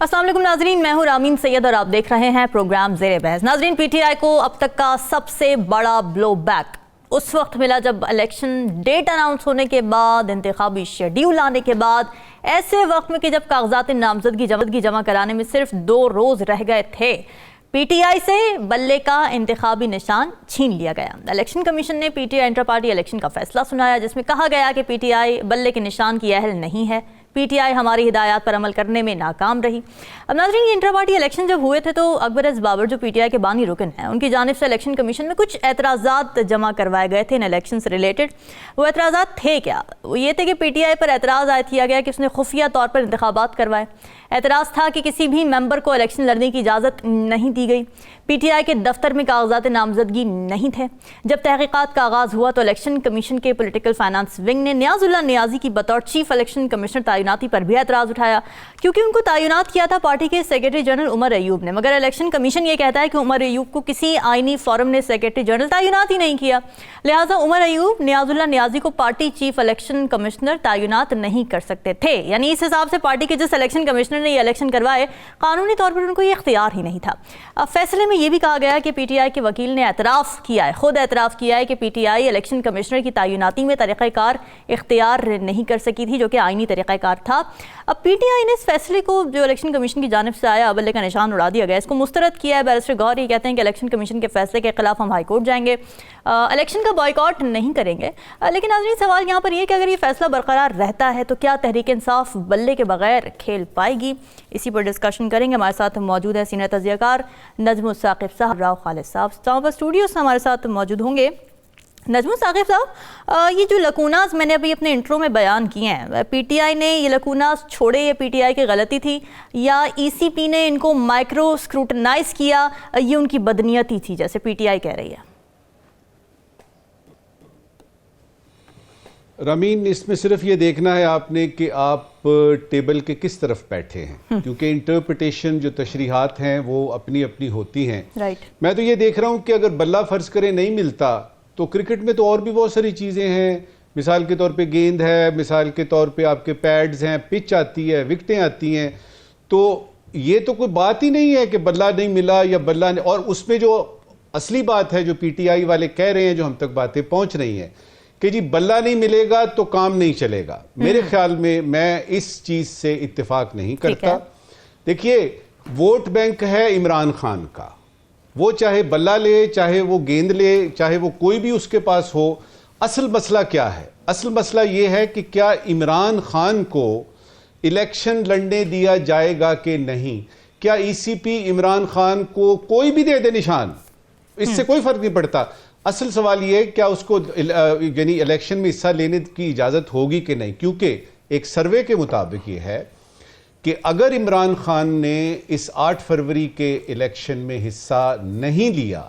अस्सलाम वालेकुम नाजरीन, मैं हूं रामीन सैयद और आप देख रहे हैं प्रोग्राम ज़ेरे बहस। नाजरीन, पीटीआई को अब तक का सबसे बड़ा ब्लो बैक उस वक्त मिला जब इलेक्शन डेट अनाउंस होने के बाद, इंतखाबी शेड्यूल आने के बाद, ऐसे वक्त में कि जब कागजात नामजदगी जमा कराने में सिर्फ 2 रोज़ रह गए थे, पीटीआई से बल्ले का इंतखाबी निशान छीन लिया गया। इलेक्शन कमीशन ने पीटीआई इंटर पार्टी इलेक्शन का फैसला सुनाया, जिसमें कहा गया कि पीटीआई बल्ले के निशान की अहल नहीं है, पीटीआई हमारी हिदायत पर अमल करने में नाकाम रही। अब नाज़रीन, ये इंटर पार्टी इलेक्शन जब हुए थे तो अकबर अज़ बाबर जो पीटीआई के बानी रुकन हैं, उनकी जानिब से इलेक्शन कमीशन में कुछ एतराज़ात जमा करवाए गए थे इन इलेक्शन से रिलेटेड। वो एतराज़ात थे क्या? वो ये थे कि पीटीआई पर एतराज़ आयद किया गया कि उसने खुफिया तौर पर इंतखाबात करवाए। एतराज़ था कि किसी भी मेंबर को इलेक्शन लड़ने की इजाज़त नहीं दी गई। पीटीआई के दफ्तर में कागजात नामजदगी नहीं थे। जब तहकीकात का आगाज़ हुआ तो इलेक्शन कमीशन के पॉलिटिकल फाइनेंस विंग ने नियाज़ुल्लाह नियाज़ी की बतौर चीफ इलेक्शन कमिश्नर तैनाती पर भी एतराज़ उठाया, क्योंकि उनको तैनात किया था पार्टी के सेक्रेटरी जनरल उमर अयूब ने। मगर इलेक्शन कमीशन ये कहता है कि उमर अयूब को किसी आईनी फोरम ने सेक्रेटरी जनरल तैनात ही नहीं किया, लिहाजा उमर अयूब नियाज़ुल्लाह नियाज़ी को पार्टी चीफ इलेक्शन कमिश्नर तैनात नहीं कर सकते थे। यानी इस हिसाब से पार्टी के जिस इलेक्शन कमिश्नर ने ये इलेक्शन करवाए, कानूनी तौर पर उनको ये इख्तियार ही नहीं था। अब फैसले में ये भी कहा गया कि पीटीआई के वकील ने एतराफ़ किया है, खुद एतराफ़ किया है कि पीटीआई इलेक्शन कमिश्नर की तैनाती में तरीक़ाकार इख्तियार नहीं कर सकी थी, जो कि आईनी तरीक़ाकार था। अब पीटीआई ने इस फैसले को, जो इलेक्शन कमीशन की जानिब से आया, बल्ले का निशान उड़ा दिया गया, इसको मुस्तरद किया है। बैरिस्टर गौहर ये कहते हैं कि इलेक्शन कमीशन के फैसले के खिलाफ हम हाई कोर्ट जाएंगे, इलेक्शन का बॉयकॉट नहीं करेंगे। लेकिन नाज़रीन, सवाल यहाँ पर यह कि अगर ये फैसला बरकरार रहता है तो क्या तहरीक इंसाफ बल्ले के बगैर खेल पाएगी? इसी पर डिस्कशन करेंगे। हमारे साथ मौजूद है सीनियर तजियाकार नजमुल साकिब साहब, राव खालिद साहब पर स्टूडियो से हमारे साथ मौजूद होंगे। नजमुल साकिब साहब, ये जो लकूनास मैंने अभी अपने इंट्रो में बयान किए हैं, पीटीआई ने ये लकूनास छोड़े, ये पीटीआई की गलती थी या ईसीपी ने इनको माइक्रो स्क्रूटनाइज किया, ये उनकी बदनीयती थी जैसे पीटीआई कह रही है? रमीन, इसमें सिर्फ ये देखना है आपने कि आप टेबल के किस तरफ बैठे हैं, क्योंकि इंटरप्रिटेशन जो तशरीहात हैं वो अपनी अपनी होती हैं। राइट। मैं तो ये देख रहा हूँ कि अगर बल्ला फर्ज करें नहीं मिलता तो क्रिकेट में तो और भी बहुत सारी चीज़ें हैं। मिसाल के तौर पे गेंद है, मिसाल के तौर पे आपके पैड्स हैं, पिच आती है, विकटें आती हैं। तो ये तो कोई बात ही नहीं है कि बल्ला नहीं मिला या बल्ला नहीं। और उसमें जो असली बात है, जो पीटीआई वाले कह रहे हैं, जो हम तक बातें पहुँच रही हैं कि जी बल्ला नहीं मिलेगा तो काम नहीं चलेगा, मेरे ख्याल में मैं इस चीज़ से इत्तेफाक नहीं करता। देखिए, वोट बैंक है इमरान खान का, वो चाहे बल्ला ले, चाहे वो गेंद ले, चाहे वो कोई भी उसके पास हो। असल मसला क्या है? असल मसला ये है कि क्या इमरान खान को इलेक्शन लड़ने दिया जाएगा कि नहीं। क्या ईसीपी इमरान खान को कोई भी दे दे निशान, इससे कोई फर्क नहीं पड़ता। असल सवाल ये है क्या उसको यानी इलेक्शन में हिस्सा लेने की इजाज़त होगी कि नहीं, क्योंकि एक सर्वे के मुताबिक ये है कि अगर इमरान खान ने इस 8 फरवरी के इलेक्शन में हिस्सा नहीं लिया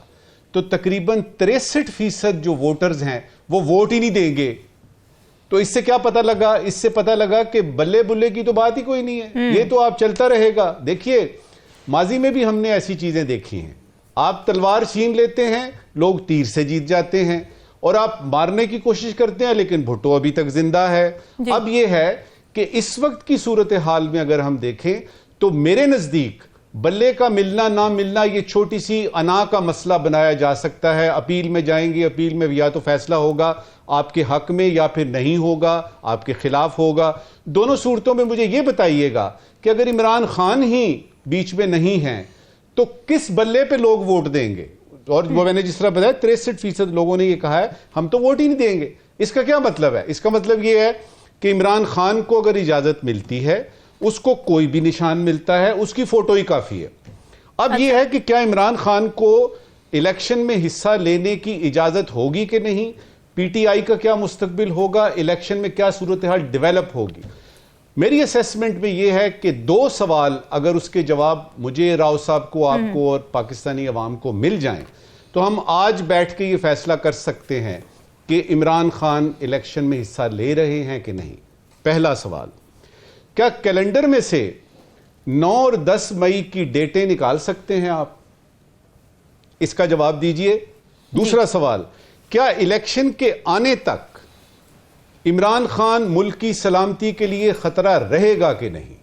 तो तकरीबन 63% जो वोटर्स हैं वो वोट ही नहीं देंगे। तो इससे क्या पता लगा? इससे पता लगा कि बल्ले बुल्ले की तो बात ही कोई नहीं है, ये तो आप चलता रहेगा। देखिए, माजी में भी हमने ऐसी चीजें देखी हैं। आप तलवार छीन लेते हैं, लोग तीर से जीत जाते हैं, और आप मारने की कोशिश करते हैं लेकिन भुट्टो अभी तक जिंदा है। अब यह है कि इस वक्त की सूरत हाल में अगर हम देखें तो मेरे नजदीक बल्ले का मिलना ना मिलना ये छोटी सी अना का मसला बनाया जा सकता है। अपील में जाएंगे, अपील में या तो फैसला होगा आपके हक में या फिर नहीं होगा, आपके खिलाफ होगा। दोनों सूरतों में मुझे ये बताइएगा कि अगर इमरान खान ही बीच में नहीं है तो किस बल्ले पे लोग वोट देंगे? और वो मैंने जिस तरह बताया 63% लोगों ने ये कहा है हम तो वोट ही नहीं देंगे। इसका क्या मतलब है? इसका मतलब ये है कि इमरान खान को अगर इजाजत मिलती है, उसको कोई भी निशान मिलता है, उसकी फोटो ही काफी है। अब यह है कि क्या इमरान खान को इलेक्शन में हिस्सा लेने की इजाजत होगी कि नहीं, पीटीआई का क्या मुस्तकबिल होगा, इलेक्शन में क्या सूरत हाल डेवलप होगी। मेरी असेसमेंट में यह है कि 2 सवाल अगर उसके जवाब मुझे, राव साहब को, आपको और पाकिस्तानी अवाम को मिल जाएं तो हम आज बैठ के ये फैसला कर सकते हैं कि इमरान खान इलेक्शन में हिस्सा ले रहे हैं कि नहीं। पहला सवाल, क्या कैलेंडर में से 9 और 10 मई की डेटें निकाल सकते हैं आप? इसका जवाब दीजिए। दूसरा सवाल, क्या इलेक्शन के आने तक इमरान खान मुल्क की सलामती के लिए खतरा रहेगा कि नहीं?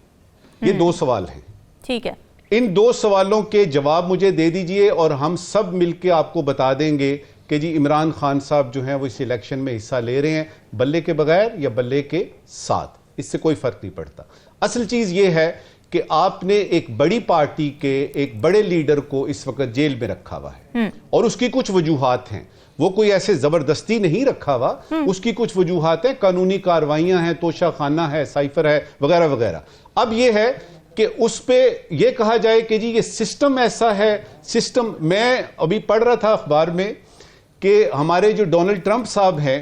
ये 2 सवाल हैं। ठीक है, इन 2 सवालों के जवाब मुझे दे दीजिए और हम सब मिलके आपको बता देंगे कि जी इमरान खान साहब जो हैं वो इस इलेक्शन में हिस्सा ले रहे हैं बल्ले के बगैर या बल्ले के साथ, इससे कोई फर्क नहीं पड़ता। असल चीज ये है कि आपने एक बड़ी पार्टी के एक बड़े लीडर को इस वक्त जेल में रखा हुआ है और उसकी कुछ वजूहात हैं, वो कोई ऐसे जबरदस्ती नहीं रखा हुआ, उसकी कुछ वजूहात हैं, कानूनी कार्रवाइयां हैं, तोशा खाना है, साइफर है, वगैरह वगैरह। अब ये है कि उस पे ये कहा जाए कि जी ये सिस्टम ऐसा है, सिस्टम, मैं अभी पढ़ रहा था अखबार में कि हमारे जो डोनाल्ड ट्रंप साहब हैं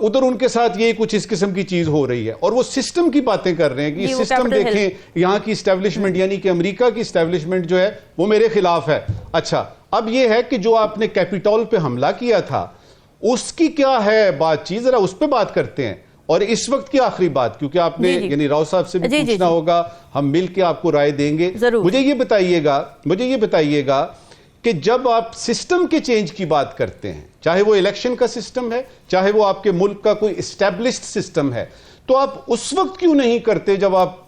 उधर उनके साथ ये कुछ इस किस्म की चीज हो रही है और वो सिस्टम की बातें कर रहे हैं कि सिस्टम देखें, यहाँ की स्टैब्लिशमेंट यानी कि अमेरिका की स्टैब्लिशमेंट जो है वो मेरे खिलाफ है। अच्छा, अब ये है कि जो आपने कैपिटॉल पे हमला किया था उसकी क्या है बातचीत, जरा उस पर बात करते हैं। और इस वक्त की आखिरी बात, क्योंकि आपने यानी राव साहब से भी पूछना होगा, हम मिल के आपको राय देंगे। मुझे ये बताइएगा कि जब आप सिस्टम के चेंज की बात करते हैं, चाहे वो इलेक्शन का सिस्टम है, चाहे वो आपके मुल्क का कोई एस्टैब्लिश्ड सिस्टम है, तो आप उस वक्त क्यों नहीं करते जब आप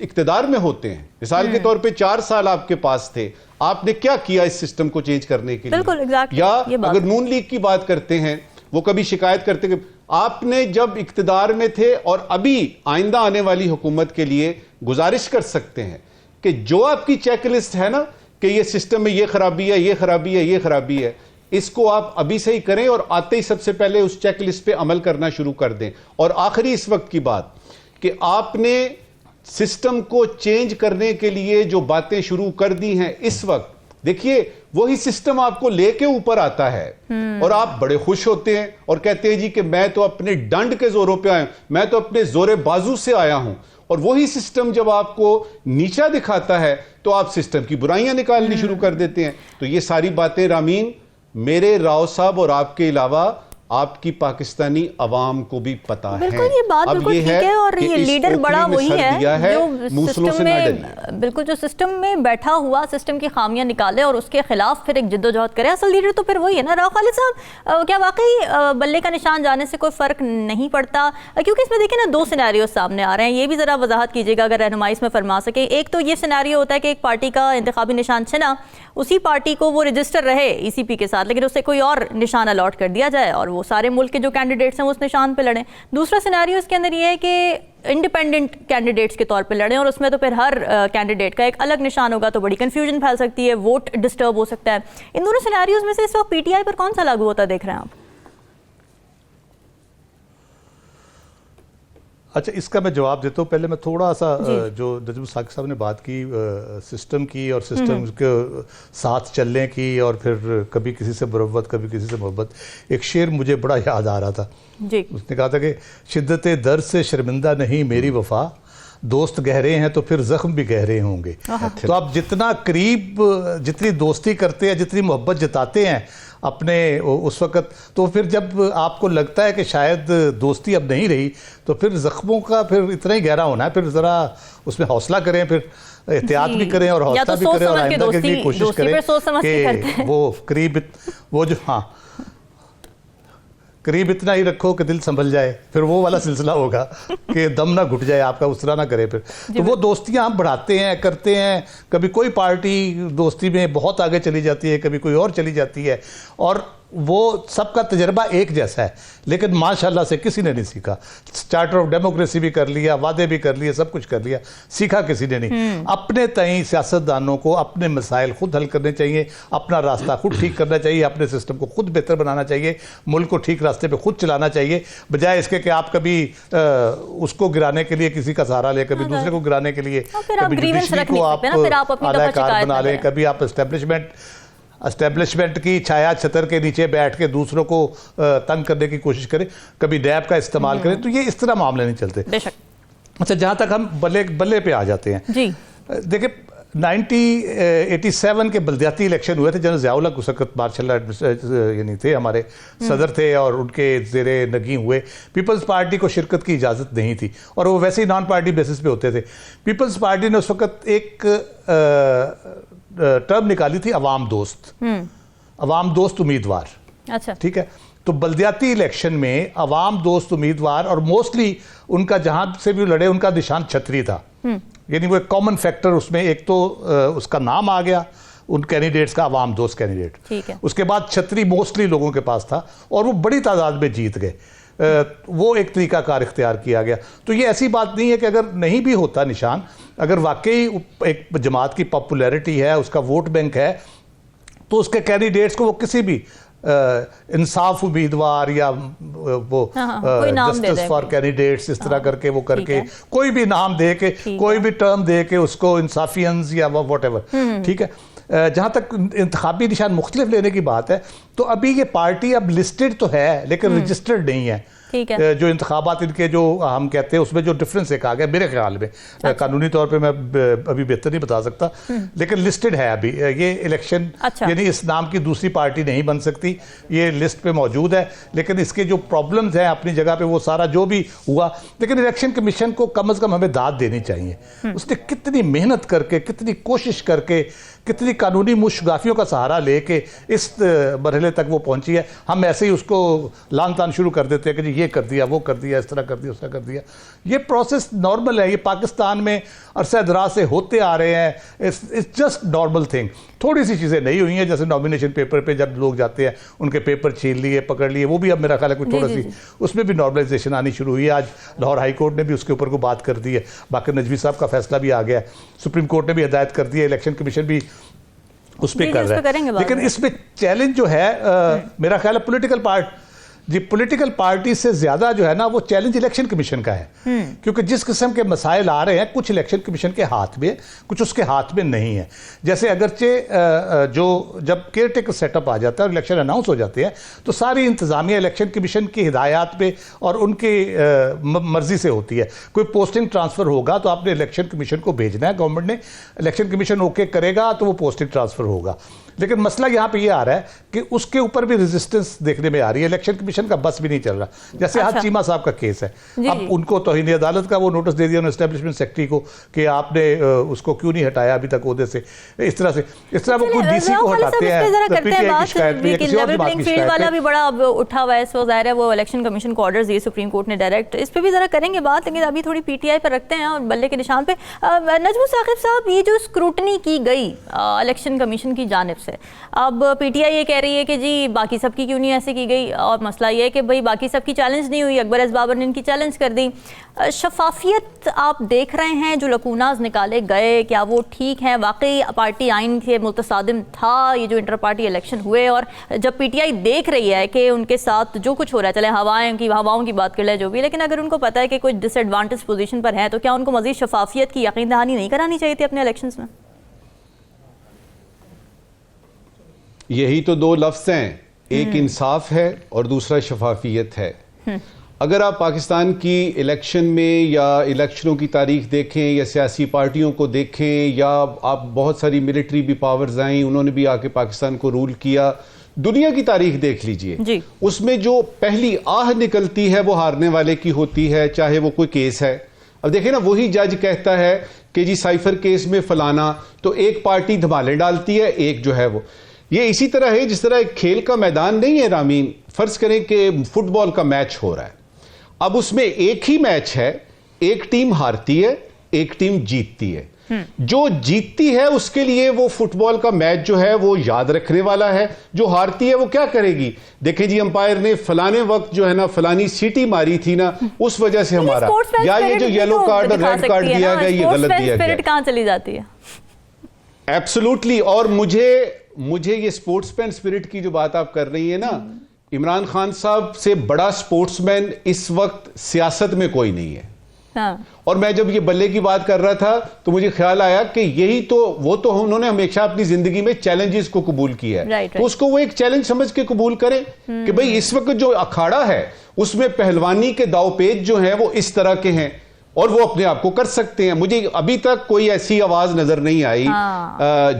इक्तिदार में होते हैं? मिसाल के तौर पे 4 साल आपके पास थे, आपने क्या किया इस सिस्टम को चेंज करने के लिए? बिल्कुल, exactly, या अगर नून लीग की बात करते हैं, वो कभी शिकायत करते कि आपने जब इक्तिदार में थे और अभी आइंदा आने वाली हुकूमत के लिए गुजारिश कर सकते हैं कि जो आपकी चेकलिस्ट है ना कि ये सिस्टम में ये खराबी है, ये खराबी है, ये खराबी है, इसको आप अभी से ही करें और आते ही सबसे पहले उस चेकलिस्ट पे अमल करना शुरू कर दें। और आखिरी इस वक्त की बात कि आपने सिस्टम को चेंज करने के लिए जो बातें शुरू कर दी हैं इस वक्त, देखिए वही सिस्टम आपको लेके ऊपर आता है और आप बड़े खुश होते हैं और कहते हैं जी कि मैं तो अपने डंड के जोरों पे आया हूं, मैं तो अपने जोरे बाजू से आया हूं। और वही सिस्टम जब आपको नीचा दिखाता है तो आप सिस्टम की बुराइयां निकालनी शुरू कर देते हैं। तो ये सारी बातें रामीन, मेरे राव साहब और आपके अलावा आपकी पाकिस्तानी अवाम को भी पता है। बिल्कुल, ये बात बिल्कुल ठीक है और ये लीडर बड़ा वही है जो सिस्टम में, बिल्कुल जो सिस्टम में बैठा हुआ सिस्टम की खामियां निकाले और उसके खिलाफ फिर एक जिद्दोजहद करे। असल लीडर तो फिर वही है ना। राव खालिद साहब, क्या वाकई बल्ले का निशान जाने से कोई फर्क नहीं पड़ता? क्योंकि इसमें देखिए ना 2 सिनेरियो सामने आ रहे हैं, ये भी जरा वजाहत कीजिएगा अगर रहनुमाई इसमें फरमा सके। एक तो ये सिनेरियो होता है कि एक पार्टी का इंतखाबी निशान छिना, उसी पार्टी को वो रजिस्टर रहे ECP के साथ, लेकिन उसे कोई और निशान अलॉट कर दिया जाए और वो सारे मुल्क के जो कैंडिडेट्स हैं वो उस निशान पे लड़ें। दूसरा सिनेरियो इसके अंदर ये है कि इंडिपेंडेंट कैंडिडेट्स के तौर पे लड़ें और उसमें तो फिर हर कैंडिडेट का एक अलग निशान होगा, तो बड़ी कंफ्यूजन फैल सकती है, वोट डिस्टर्ब हो सकता है। इन दोनों सिनेरियोज में से इस वक्त PTI पर कौन सा लागू होता देख रहे हैं आप? अच्छा, इसका मैं जवाब देता हूँ। पहले मैं थोड़ा सा जो नजम साकिब साहब ने बात की सिस्टम की और सिस्टम के साथ चलने की और फिर कभी किसी से मुरव्वत कभी किसी से मोहब्बत, एक शेर मुझे बड़ा याद आ रहा था जी। उसने कहा था कि शिद्दत दर्द से शर्मिंदा नहीं मेरी वफा, दोस्त गहरे हैं तो फिर जख्म भी गहरे होंगे। तो आप जितना करीब, जितनी दोस्ती करते हैं, जितनी मोहब्बत जताते हैं अपने उस वक़्त, तो फिर जब आपको लगता है कि शायद दोस्ती अब नहीं रही, तो फिर ज़ख्मों का फिर इतना ही गहरा होना है। फिर ज़रा उसमें हौसला करें, फिर एहतियात भी करें और हौसला भी करें और आइंदा के लिए कोशिश करें कि वो करीब, वो जो करीब इतना ही रखो कि दिल संभल जाए, फिर वो वाला सिलसिला होगा कि दम ना घुट जाए आपका, उस तरह ना करे फिर। तो वो दोस्तियां हम बढ़ाते हैं, करते हैं। कभी कोई पार्टी दोस्ती में बहुत आगे चली जाती है, कभी कोई और चली जाती है, और वो सबका तजर्बा एक जैसा है, लेकिन माशाल्लाह से किसी ने नहीं सीखा। चार्टर ऑफ डेमोक्रेसी भी कर लिया, वादे भी कर लिए, सब कुछ कर लिया, सीखा किसी ने नहीं। अपने तई सियासतदानों को अपने मसाइल खुद हल करने चाहिए, अपना रास्ता खुद ठीक करना चाहिए, अपने सिस्टम को खुद बेहतर बनाना चाहिए, मुल्क को ठीक रास्ते पे खुद चलाना चाहिए, बजाय इसके कि आप कभी उसको गिराने के लिए किसी का सहारा ले, कभी दूसरे को गिराने के लिए, कभी जुडिशरी को आप अदाकार बना लें, कभी आप एस्टेब्लिशमेंट की छाया छतर के नीचे बैठ के दूसरों को तंग करने की कोशिश करें, कभी डैब का इस्तेमाल करें। तो ये इस तरह मामले नहीं चलते। अच्छा, जहाँ तक हम बल्ले पे आ जाते हैं जी, देखिए 1987 के बल्दियाती इलेक्शन हुए थे, जनरल ज़ियाउल हक उस वक़्त मार्शल यानी थे, हमारे सदर थे, और उनके ज़ेरे नगी हुए। पीपल्स पार्टी को शिरकत की इजाज़त नहीं थी और वो वैसे ही नॉन पार्टी बेसिस पे होते थे। पीपल्स पार्टी ने उस वक़्त एक टर्म निकाली थी, अवाम दोस्त उम्मीदवार। अच्छा, ठीक है। तो बल्दियाती इलेक्शन में अवाम दोस्त उम्मीदवार, और मोस्टली उनका जहां से भी लड़े उनका निशान छतरी था। यानी वो एक कॉमन फैक्टर उसमें, एक तो उसका नाम आ गया उन कैंडिडेट्स का, अवाम दोस्त कैंडिडेट, ठीक है। उसके बाद छतरी मोस्टली लोगों के पास था और वो बड़ी तादाद में जीत गए। वो एक तरीकाकार इख्तियार किया गया। तो ये ऐसी बात नहीं है कि अगर नहीं भी होता निशान, अगर वाकई एक जमात की पॉपुलैरिटी है, उसका वोट बैंक है, तो उसके कैंडिडेट्स को वो किसी भी इंसाफ उम्मीदवार या वो जस्टिस फॉर कैंडिडेट्स इस तरह करके वो करके कोई भी नाम दे के, कोई भी टर्म दे के उसको इंसाफियंस या वॉट एवर, ठीक है। जहाँ तक इंतखाबी निशान मुख्तलिफ लेने की बात है, तो अभी ये पार्टी अब लिस्टेड तो है लेकिन रजिस्टर्ड नहीं है। जो इंतखाबात इनके जो हम कहते हैं उसमें जो डिफरेंस एक आ गया मेरे ख्याल में, कानूनी तौर पे मैं अभी बेहतर नहीं बता सकता, लेकिन लिस्टेड है अभी ये इलेक्शन। यानी इस नाम की दूसरी पार्टी नहीं बन सकती, ये लिस्ट पे मौजूद है। लेकिन इसके जो प्रॉब्लम्स हैं अपनी जगह पे वो सारा जो भी हुआ, लेकिन इलेक्शन कमीशन को कम से कम हमें दाद देनी चाहिए। उसने कितनी मेहनत करके, कितनी कोशिश करके, कितनी कानूनी मुशगाफियों का सहारा लेके इस मरहले तक वो पहुंची है। हम ऐसे ही उसको लान तान शुरू कर देते हैं कि जी ये कर दिया, वो कर दिया, इस तरह कर दिया, उस तरह कर दिया। ये प्रोसेस नॉर्मल है, ये पाकिस्तान में अरसे दराज से होते आ रहे हैं। It's just normal thing. थोड़ी सी चीज़ें नहीं हुई हैं, जैसे नॉमिनेशन पेपर पे जब लोग जाते हैं उनके पेपर छीन लिए, पकड़ लिए, वो भी अब मेरा ख्याल है कुछ थोड़ा सी उसमें भी नॉर्मलाइजेशन आनी शुरू हुई है। आज लाहौर हाई कोर्ट ने भी उसके ऊपर को बात कर दी है, बाकी नजवी साहब का फैसला भी आ गया है, सुप्रीम कोर्ट ने भी हिदायत कर दी है, इलेक्शन कमीशन भी उस पर कर रहा है। लेकिन इसमें चैलेंज जो है मेरा ख्याल है पॉलिटिकल पार्टी से ज्यादा जो है ना वो चैलेंज इलेक्शन कमीशन का है। क्योंकि जिस किस्म के मसाइल आ रहे हैं, कुछ इलेक्शन कमीशन के हाथ में, कुछ उसके हाथ में नहीं है। जैसे अगरचे जो जब केयर टेकर सेटअप आ जाता है और इलेक्शन अनाउंस हो जाते हैं, तो सारी इंतजामिया इलेक्शन कमीशन की हिदायत पे और उनकी मर्जी से होती है। कोई पोस्टिंग ट्रांसफर होगा तो आपने इलेक्शन कमीशन को भेजना है, गवर्नमेंट ने, इलेक्शन कमीशन ओके करेगा तो वो पोस्टिंग ट्रांसफर होगा। लेकिन मसला यहाँ पे ये आ रहा है कि उसके ऊपर भी रेजिस्टेंस देखने में आ रही है, इलेक्शन कमीशन का बस भी नहीं चल रहा। जैसे आज चीमा साहब का केस है, अब उनको तौहीन अदालत का वो नोटिस दे दिया उन्होंने एस्टेब्लिशमेंट सेक्रेटरी को कि आपने उसको क्यों नहीं हटाया अभी तक ओहदे से। इस तरह वो कोई डीसी को हटाते हैं। फील्ड वाला भी बड़ा उठा हुआ है इस वक्त, ज़ाहिर है वो इलेक्शन कमीशन को ऑर्डर्स दिए सुप्रीम कोर्ट ने डायरेक्ट, इस पर भी जरा करेंगे बात, लेकिन अभी थोड़ी पीटीआई पर रखते हैं और बल्ले के निशान पे। नजमुल साकिब साहब, ये जो स्क्रूटनी की गई इलेक्शन कमीशन की जानिब से, अब पीटीआई ये कह रही है कि जी बाकी सबकी क्यों नहीं ऐसे की गई, और मसला ये है कि भाई बाकी सबकी चैलेंज नहीं हुई, अकबर एस बाबर ने इनकी चैलेंज कर दी। शफाफियत आप देख रहे हैं, जो लकूनाज निकाले गए, क्या वो ठीक हैं? वाकई पार्टी आइन के मुतसादिम था ये जो इंटर पार्टी इलेक्शन हुए? और जब पीटीआई देख रही है कि उनके साथ जो कुछ हो रहा है, चले हवाओं की बात कर ले जो भी, लेकिन अगर उनको पता है कि कुछ डिसएडवांटेज पोजीशन पर है, तो क्या उनको मजीद शफाफियत की यकीन दहानी नहीं करानी चाहिए थी अपने इलेक्शंस में? यही तो दो लफ्ज़ हैं, एक इंसाफ है और दूसरा शफाफियत है। अगर आप पाकिस्तान की इलेक्शन में या इलेक्शनों की तारीख देखें या सियासी पार्टियों को देखें, या आप बहुत सारी मिलिट्री भी पावर्स आई, उन्होंने भी आके पाकिस्तान को रूल किया, दुनिया की तारीख देख लीजिए, उसमें जो पहली आह निकलती है वो हारने वाले की होती है, चाहे वो कोई केस है। अब देखिए ना, वही जज कहता है कि जी साइफर केस में फलाना, तो एक पार्टी धमाले डालती है, एक जो है वो। ये इसी तरह है जिस तरह एक खेल का मैदान नहीं है रामीन, फर्ज करें कि फुटबॉल का मैच हो रहा है, अब उसमें एक ही मैच है, एक टीम हारती है, एक टीम जीतती है। जो जीतती है उसके लिए वो फुटबॉल का मैच जो है वो याद रखने वाला है, जो हारती है वो क्या करेगी, देखें जी अंपायर ने फलाने वक्त जो है ना फलानी सीटी मारी थी ना, उस वजह से हमारा, या ये जो येलो कार्ड और रेड कार्ड दिया गया ये गलत दिया गया, कहां चली जाती है? एब्सोल्युटली। और मुझे ये स्पोर्ट्समैन स्पिरिट की जो बात आप कर रही है ना, इमरान खान साहब से बड़ा स्पोर्ट्समैन इस वक्त सियासत में कोई नहीं है। और मैं जब ये बल्ले की बात कर रहा था तो मुझे ख्याल आया कि यही तो वो तो उन्होंने हमेशा अपनी जिंदगी में चैलेंजेस को कबूल किया है, तो उसको वो एक चैलेंज समझ के कबूल करें कि भाई इस वक्त जो अखाड़ा है उसमें पहलवानी के दावपेच जो हैं वो इस तरह के हैं और वो अपने आप को कर सकते हैं। मुझे अभी तक कोई ऐसी आवाज नजर नहीं आई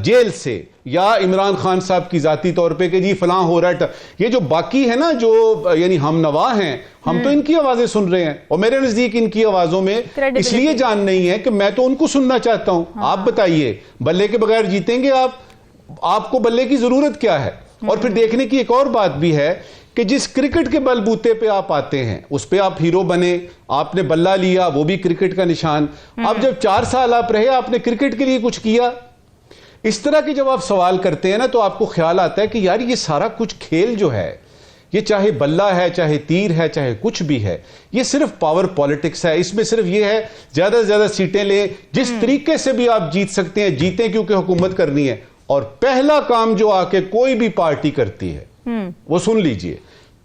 जेल से या इमरान खान साहब की जाती तौर पे कि जी फलां हो रहा है। ये जो बाकी है ना, जो यानी हम नवा हैं, हम तो इनकी आवाजें सुन रहे हैं और मेरे नजदीक इनकी आवाजों में इसलिए जान नहीं है कि मैं तो उनको सुनना चाहता हूं। आप बताइए, बल्ले के बगैर जीतेंगे आप? आपको बल्ले की जरूरत क्या है? और फिर देखने की एक और बात भी है कि जिस क्रिकेट के बलबूते पे आप आते हैं उस पे आप हीरो बने, आपने बल्ला लिया, वो भी क्रिकेट का निशान। अब जब 4 साल आप रहे, आपने क्रिकेट के लिए कुछ किया? इस तरह के जब आप सवाल करते हैं ना, तो आपको ख्याल आता है कि यार ये सारा कुछ खेल जो है, ये चाहे बल्ला है, चाहे तीर है, चाहे कुछ भी है, ये सिर्फ पावर पॉलिटिक्स है। इसमें सिर्फ ये है ज्यादा से ज्यादा सीटें लें, जिस तरीके से भी आप जीत सकते हैं जीतें, क्योंकि हुकूमत करनी है। और पहला काम जो आके कोई भी पार्टी करती है, वो सुन लीजिए,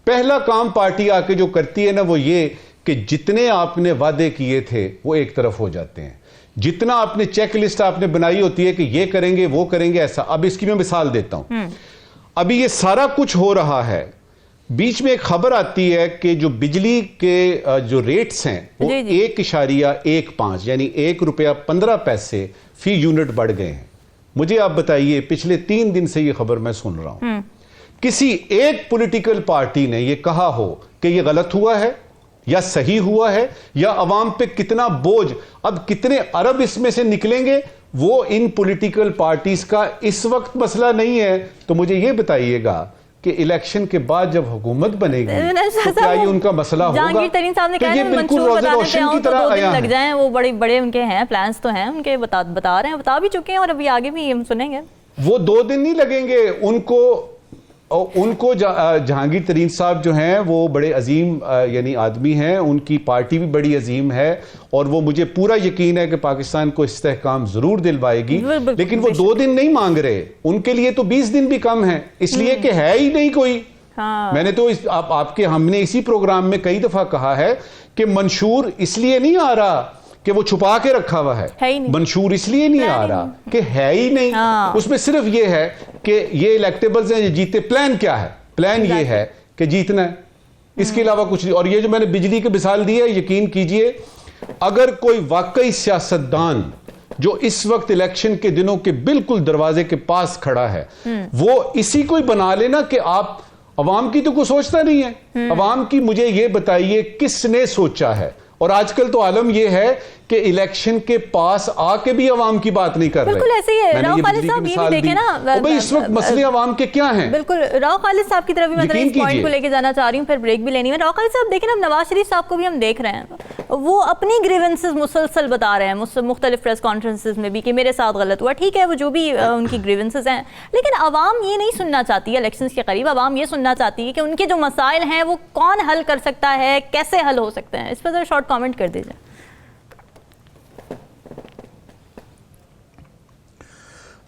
पहला काम पार्टी आके जो करती है ना, वो ये कि जितने आपने वादे किए थे वो एक तरफ हो जाते हैं। जितना आपने चेक लिस्ट आपने बनाई होती है कि ये करेंगे वो करेंगे ऐसा। अब इसकी मैं मिसाल देता हूं। अभी ये सारा कुछ हो रहा है, बीच में एक खबर आती है कि जो बिजली के जो रेट्स हैं वो 1.15 यानी ₹1.15 फी यूनिट बढ़ गए हैं। मुझे आप बताइए, पिछले 3 दिन से ये खबर मैं सुन रहा हूं, किसी एक पॉलिटिकल पार्टी ने ये कहा हो कि ये गलत हुआ है या सही हुआ है, या अवाम पे कितना बोझ, अब कितने अरब इसमें से निकलेंगे, वो इन पॉलिटिकल पार्टीज का इस वक्त मसला नहीं है। तो मुझे ये बताइएगा कि इलेक्शन के बाद जब हुकूमत बनेगी तो क्या ये उनका मसला होगा? जहांगीर तरीन साहब ने कहा है मंशूर बताने पे आऊं तो 2 दिन लग जाएं, वो बड़े उनके हैं, प्लान्स तो हैं उनके, बता रहे हैं, बता भी चुके हैं, और अभी आगे भी हम सुनेंगे। वो 2 दिन नहीं लगेंगे उनको जहांगीर तरीन साहब जो हैं वो बड़े अजीम यानी आदमी हैं, उनकी पार्टी भी बड़ी अजीम है, और वो मुझे पूरा यकीन है कि पाकिस्तान को इस्तेहकाम जरूर दिलवाएगी। लेकिन वो 2 दिन नहीं मांग रहे, उनके लिए तो 20 दिन भी कम है, इसलिए कि है ही नहीं कोई। हाँ। मैंने तो हमने इसी प्रोग्राम में कई दफा कहा है कि मंशूर इसलिए नहीं आ रहा कि वो छुपा के रखा हुआ है, मंशूर इसलिए नहीं आ रहा कि है ही नहीं। हाँ। उसमें सिर्फ ये है कि ये इलेक्टेबल्स हैं, ये जीते। प्लान क्या है? प्लान ये है कि जीतना है, इसके अलावा कुछ नहीं। और ये जो मैंने बिजली की मिसाल दी है, यकीन कीजिए, अगर कोई वाकई सियासतदान जो इस वक्त इलेक्शन के दिनों के बिल्कुल दरवाजे के पास खड़ा है, वो इसी को ही बना लेना कि आप अवाम की तो कोई सोचता नहीं है। अवाम की मुझे ये बताइए किसने सोचा है? और आजकल तो आलम यह है कि इलेक्शन के पास आके भी अवाम की बात नहीं कर रहे। बिल्कुल ऐसे ही है। राव खालिद साहब ये भी देखें ना, भाई इस वक्त मसले अवाम के क्या हैं? बिल्कुल, राव खालिद साहब की तरफ भी मैं इस पॉइंट को लेके जाना चाह रही हूँ, फिर ब्रेक भी लेनी है। राव खालिद साहब देखें ना, नवाज शरीफ साहब को भी हम देख रहे हैं, वो अपनी ग्रीवेंसेस मुसलसल बता रहे हैं मुख्तलिफ प्रेस कॉन्फ्रेंसेस में भी कि मेरे साथ गलत हुआ। ठीक है, वो जो भी उनकी ग्रीवेंसेस हैं, लेकिन अवाम ये नहीं सुनना चाहती है इलेक्शन के करीब। अवाम ये सुनना चाहती है कि उनके जो मसाइल हैं वो कौन हल कर सकता है, कैसे हल हो सकते हैं। इस पर जरा शॉर्ट कॉमेंट कर दीजिए।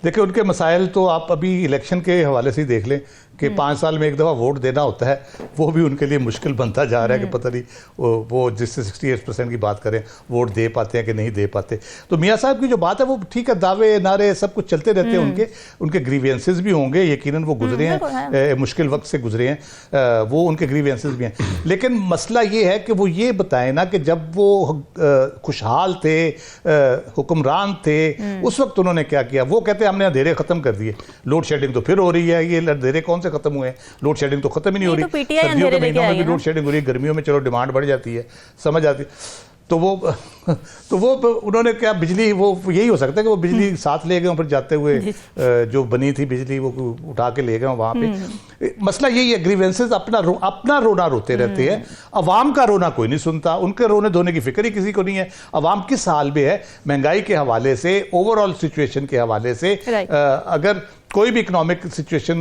देखिए, उनके मसाइल तो आप अभी इलेक्शन के हवाले से ही देख लें कि 5 साल में एक दफ़ा वोट देना होता है, वो भी उनके लिए मुश्किल बनता जा रहा है कि पता नहीं वो जिससे 68% की बात करें वोट दे पाते हैं कि नहीं दे पाते। तो मियाँ साहब की जो बात है वो ठीक है, दावे नारे सब कुछ चलते रहते हैं, उनके ग्रीवेंसेस भी होंगे, यकीनन वो गुजरे हैं, मुश्किल वक्त से गुजरे हैं, वो उनके ग्रीवेंसेस भी हैं। लेकिन मसला ये है कि वो ये बताएं ना कि जब वो खुशहाल थे, हुक्मरान थे, उस वक्त उन्होंने क्या किया। वो कहते हैं हमने अंधेरे ख़त्म कर दिए, लोड शेडिंग तो फिर हो रही है, ये अंधेरे कौन से खत्म हुए हैं? लोड शेडिंग तो खत्म ही नहीं हो रही। सर्दियों के महीनों में भी लोड शेडिंग हो रही है, गर्मियों में चलो डिमांड बढ़ जाती है, समझ आती है। तो वो उन्होंने क्या, बिजली वो यही हो सकता है कि वो बिजली साथ ले गए, फिर जाते हुए जो बनी थी बिजली वो उठा के ले गए वहाँ पे। मसला यही है, ग्रीवेंसेस अपना रोना रोते रहते हैं, अवाम का रोना कोई नहीं सुनता, उनके रोने धोने की फिक्र ही किसी को नहीं है। अवाम किस हाल में है महंगाई के हवाले से, ओवरऑल सिचुएशन के हवाले से, अगर कोई भी इकोनॉमिक सिचुएशन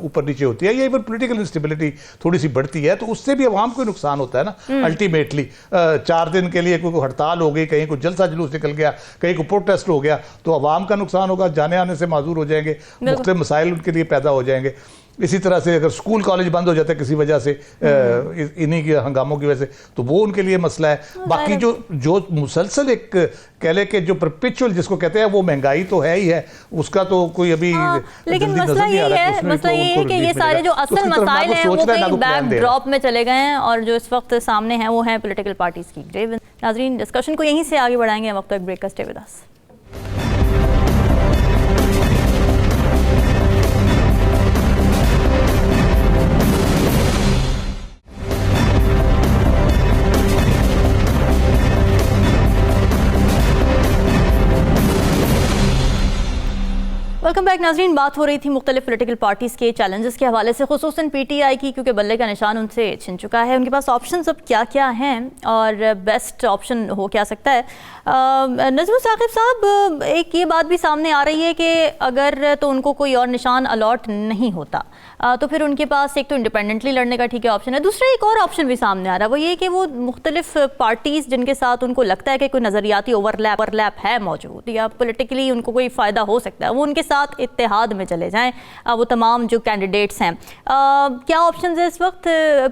ऊपर नीचे होती है या इवन पॉलिटिकल इंस्टेबिलिटी थोड़ी सी बढ़ती है, तो उससे भी अवाम को नुकसान होता है ना। अल्टीमेटली 4 दिन के लिए कोई हड़ताल हो गई, कहीं को जलसा जुलूस निकल गया, कहीं को प्रोटेस्ट हो गया, तो अवाम का नुकसान होगा, जाने आने से माजूर हो जाएंगे, मुख्तलिफ मसाइल उनके लिए पैदा हो जाएंगे। इसी तरह से अगर स्कूल कॉलेज बंद हो जाते हैं किसी वजह से, इन्हीं के हंगामों की वजह से, तो वो उनके लिए मसला है। बाकी जो मुसलसल एक कह ले कि जो परपेचुअल जिसको कहते हैं, वो महंगाई तो है ही है, उसका तो कोई अभी लेकिन मसला ये है कि ये सारे जो असल मसाइल हैं वो कहीं बैक ड्रॉप में चले गए हैं, और जो इस वक्त सामने हैं वो हैं पॉलिटिकल पार्टीज की ग्रीवेंस। नाज़रीन, डिस्कशन को यहीं से आगे बढ़ाएंगे, वक्त एक ब्रेक का, stay with us. Welcome back नाजरीन। बात हो रही थी मुख्तलिफ पॉलिटिकल पार्टीज़ के चैलेंजेस के हवाले से, खुसूसन PTI की, क्योंकि बल्ले का निशान उनसे छिन चुका है। उनके पास ऑप्शंस अब क्या क्या हैं और बेस्ट ऑप्शन हो क्या सकता है। नजमुल साकिब साहब, एक ये बात भी सामने आ रही है कि अगर तो उनको कोई और निशान अलॉट नहीं होता तो फिर उनके पास एक तो इंडिपेंडेंटली लड़ने का ठीक है ऑप्शन है, दूसरा एक और ऑप्शन भी सामने आ रहा है, वो ये कि वो मुख्तलिफ पार्टीज़ जिनके साथ उनको लगता है कि कोई नज़रियाती ओवरलैप है मौजूद या पॉलिटिकली उनको कोई फ़ायदा हो सकता है, वो उनके साथ इत्तेहाद में चले जाएं। वो तमाम जो कैंडिडेट्स हैं, क्या ऑप्शन है इस वक्त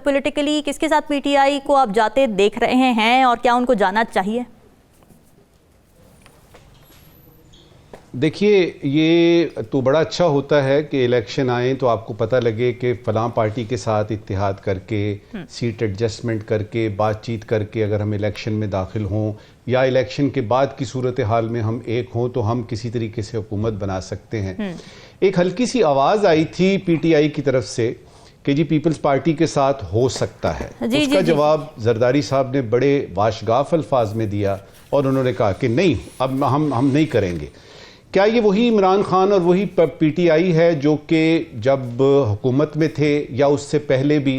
पॉलिटिकली? किसके साथ PTI को आप जाते देख रहे हैं और क्या उनको जाना चाहिए? देखिए, ये तो बड़ा अच्छा होता है कि इलेक्शन आए तो आपको पता लगे कि फलां पार्टी के साथ इत्तेहाद करके, सीट एडजस्टमेंट करके, बातचीत करके अगर हम इलेक्शन में दाखिल हों या इलेक्शन के बाद की सूरत हाल में हम एक हों तो हम किसी तरीके से हुकूमत बना सकते हैं। एक हल्की सी आवाज़ आई थी PTI की तरफ से कि जी पीपल्स पार्टी के साथ हो सकता है। उसका जवाब जरदारी साहब ने बड़े वाशगाफ अल्फाज में दिया और उन्होंने कहा कि नहीं, अब हम नहीं करेंगे। क्या ये वही इमरान खान और वही PTI है जो कि जब हुकूमत में थे या उससे पहले भी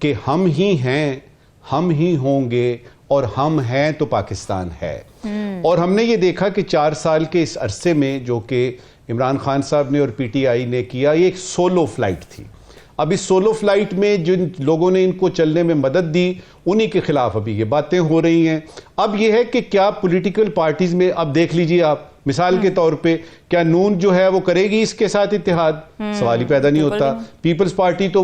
कि हम ही हैं, हम ही होंगे और हम हैं तो पाकिस्तान है। और हमने ये देखा कि 4 साल के इस अरसे में जो कि इमरान खान साहब ने और PTI ने किया, ये एक सोलो फ्लाइट थी। अब इस सोलो फ्लाइट में जिन लोगों ने इनको चलने में मदद दी उन्हीं के खिलाफ अभी ये बातें हो रही हैं। अब ये है कि क्या पॉलिटिकल पार्टीज में, अब देख लीजिए आप, मिसाल के तौर पे क्या नून जो है वो करेगी इसके साथ इत्तेहाद? सवाल ही पैदा नहीं होता। पीपल्स पार्टी तो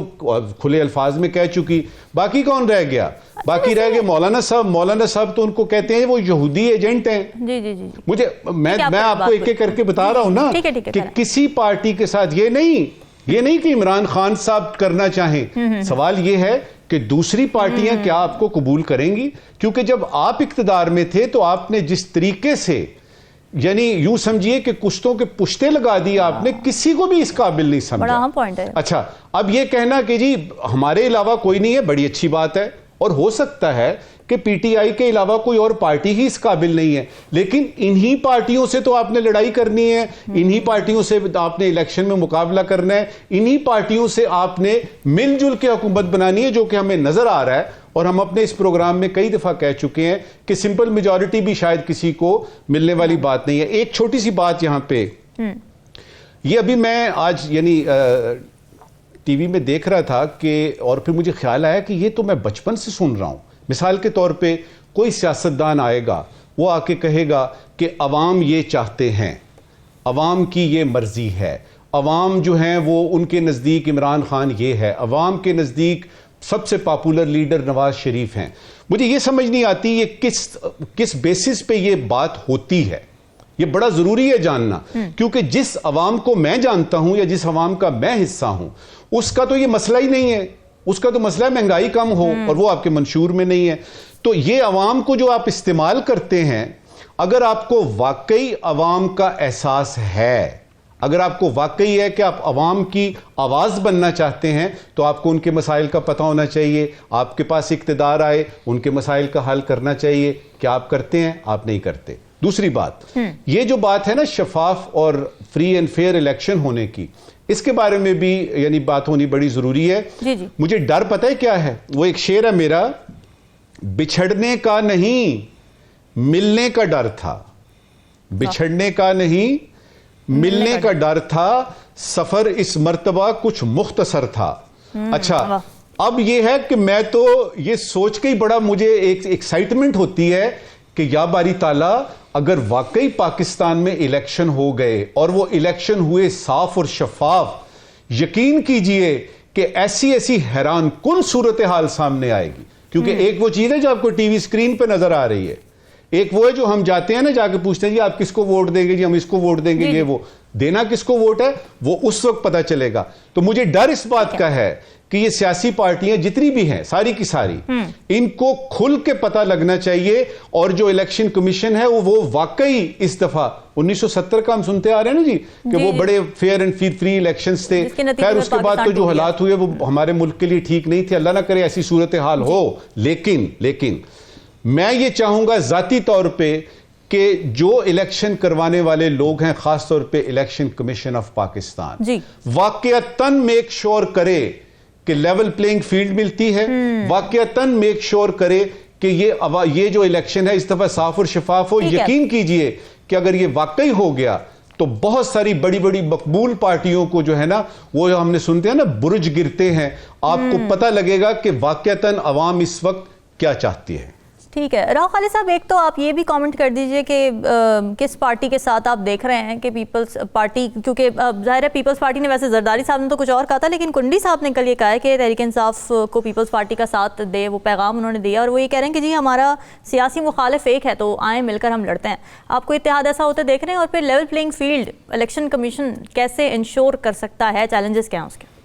खुले अल्फाज में कह चुकी, बाकी कौन रह गया? बाकी रह गए मौलाना साहब। मौलाना साहब तो उनको कहते हैं वो यहूदी एजेंट हैं। जी। मैं आपको एक एक करके बता रहा हूं ना कि किसी पार्टी के साथ ये नहीं कि इमरान खान साहब करना चाहें। सवाल ये है कि दूसरी पार्टियां क्या आपको कबूल करेंगी? क्योंकि जब आप इक्तदार में थे तो आपने जिस तरीके से, यानी यूं समझिए कि कुश्तों के पुश्ते लगा दी आपने, किसी को भी इस काबिल नहीं समझा। बड़ा अहम पॉइंट है। अच्छा, अब ये कहना कि जी हमारे अलावा कोई नहीं है, बड़ी अच्छी बात है, और हो सकता है कि PTI के अलावा कोई और पार्टी ही इस काबिल नहीं है, लेकिन इन्हीं पार्टियों से तो आपने लड़ाई करनी है, इन्हीं पार्टियों से आपने इलेक्शन में मुकाबला करना है, इन्हीं पार्टियों से आपने मिलजुल के हुकूमत बनानी है, जो कि हमें नजर आ रहा है। और हम अपने इस प्रोग्राम में कई दफा कह चुके हैं कि सिंपल मेजॉरिटी भी शायद किसी को मिलने वाली बात नहीं है। एक छोटी सी बात यहां पे, ये अभी मैं आज यानी टीवी में देख रहा था कि, और फिर मुझे ख्याल आया कि ये तो मैं बचपन से सुन रहा हूं। मिसाल के तौर पे कोई सियासतदान आएगा, वो आके कहेगा कि अवाम ये चाहते हैं, अवाम की ये मर्जी है, अवाम जो हैं वो उनके नज़दीक इमरान खान ये है, अवाम के नज़दीक सबसे पॉपुलर लीडर नवाज शरीफ हैं। मुझे ये समझ नहीं आती ये किस बेसिस पे ये बात होती है। ये बड़ा ज़रूरी है जानना, क्योंकि जिस अवाम को मैं जानता हूं या जिस अवाम का मैं हिस्सा हूं, उसका तो ये मसला ही नहीं है। उसका तो मसला है महंगाई कम हो, और वो आपके मंशूर में नहीं है। तो ये अवाम को जो आप इस्तेमाल करते हैं, अगर आपको वाकई अवाम का एहसास है, अगर आपको वाकई है कि आप अवाम की आवाज़ बनना चाहते हैं, तो आपको उनके मसाइल का पता होना चाहिए। आपके पास इक़्तिदार आए, उनके मसाइल का हल करना चाहिए। क्या आप करते हैं? आप नहीं करते। दूसरी बात, ये जो बात है ना शफाफ और फ्री एंड फेयर इलेक्शन होने की, इसके बारे में भी यानी बात होनी बड़ी ज़रूरी है। जी। मुझे डर पता है क्या है? वो एक शेर है मेरा, बिछड़ने का नहीं मिलने का डर था, बिछड़ने का नहीं मिलने का डर था, सफर इस मर्तबा कुछ मुख्तसर था। अच्छा, अब यह है कि मैं तो ये सोच के ही बड़ा मुझे एक एक्साइटमेंट होती है कि या बारी ताला, अगर वाकई पाकिस्तान में इलेक्शन हो गए और वो इलेक्शन हुए साफ और शफाफ, यकीन कीजिए कि ऐसी ऐसी हैरान कुन सूरत हाल सामने आएगी। क्योंकि एक वो चीज है जो आपको टीवी स्क्रीन पे नजर आ रही है, एक वो है जो हम जाते हैं ना, जाके पूछते हैं जी आप किसको वोट देंगे, जी हम इसको वोट देंगे, ये वो देना किसको वोट है वो उस वक्त पता चलेगा। तो मुझे डर इस बात का है कि ये सियासी पार्टियां जितनी भी हैं सारी की सारी, इनको खुल के पता लगना चाहिए, और जो इलेक्शन कमीशन है वो वाकई इस दफा 1970 का हम सुनते आ रहे हैं ना जी कि वो बड़े फेयर एंड फ्री इलेक्शंस थे। खैर उसके बाद तो जो हालात हुए वो हमारे मुल्क के लिए ठीक नहीं थे, अल्लाह ना करे ऐसी सूरत हाल हो। लेकिन मैं ये चाहूंगा जाती तौर पे कि जो इलेक्शन करवाने वाले लोग हैं, खासतौर पे election commission of Pakistan ji, वाकयातन मेक श्योर करे कि लेवल प्लेइंग फील्ड मिलती है, वाकयातन मेक श्योर करे कि ये जो इलेक्शन है इस दफा साफ और शफाफ हो। यकीन कीजिए कि अगर ये वाकई हो गया तो बहुत सारी बड़ी बड़ी मकबूल पार्टियों को जो है ना, वो हमने सुनते हैं ना बुर्ज गिरते हैं, आपको पता लगेगा कि वाकयातन अवाम इस वक्त क्या चाहती है। ठीक है। राव खालिद साहब, एक तो आप ये भी कमेंट कर दीजिए कि किस पार्टी के साथ आप देख रहे हैं कि पीपल्स पार्टी, क्योंकि जाहिर है पीपल्स पार्टी ने, वैसे जरदारी साहब ने तो कुछ और कहा था, लेकिन कुंडी साहब ने कल ये कहा है कि तहरीक इंसाफ को पीपल्स पार्टी का साथ दे, वो पैगाम उन्होंने दिया और वो ये कह रहे हैं कि जी हमारा सियासी मुखालिफ एक है तो आए मिलकर हम लड़ते हैं। आपको इत्तेहाद ऐसा होते देख रहे हैं? और फिर level playing field election commission कैसे इंश्योर कर सकता है, चैलेंजेस क्या हैं उसके?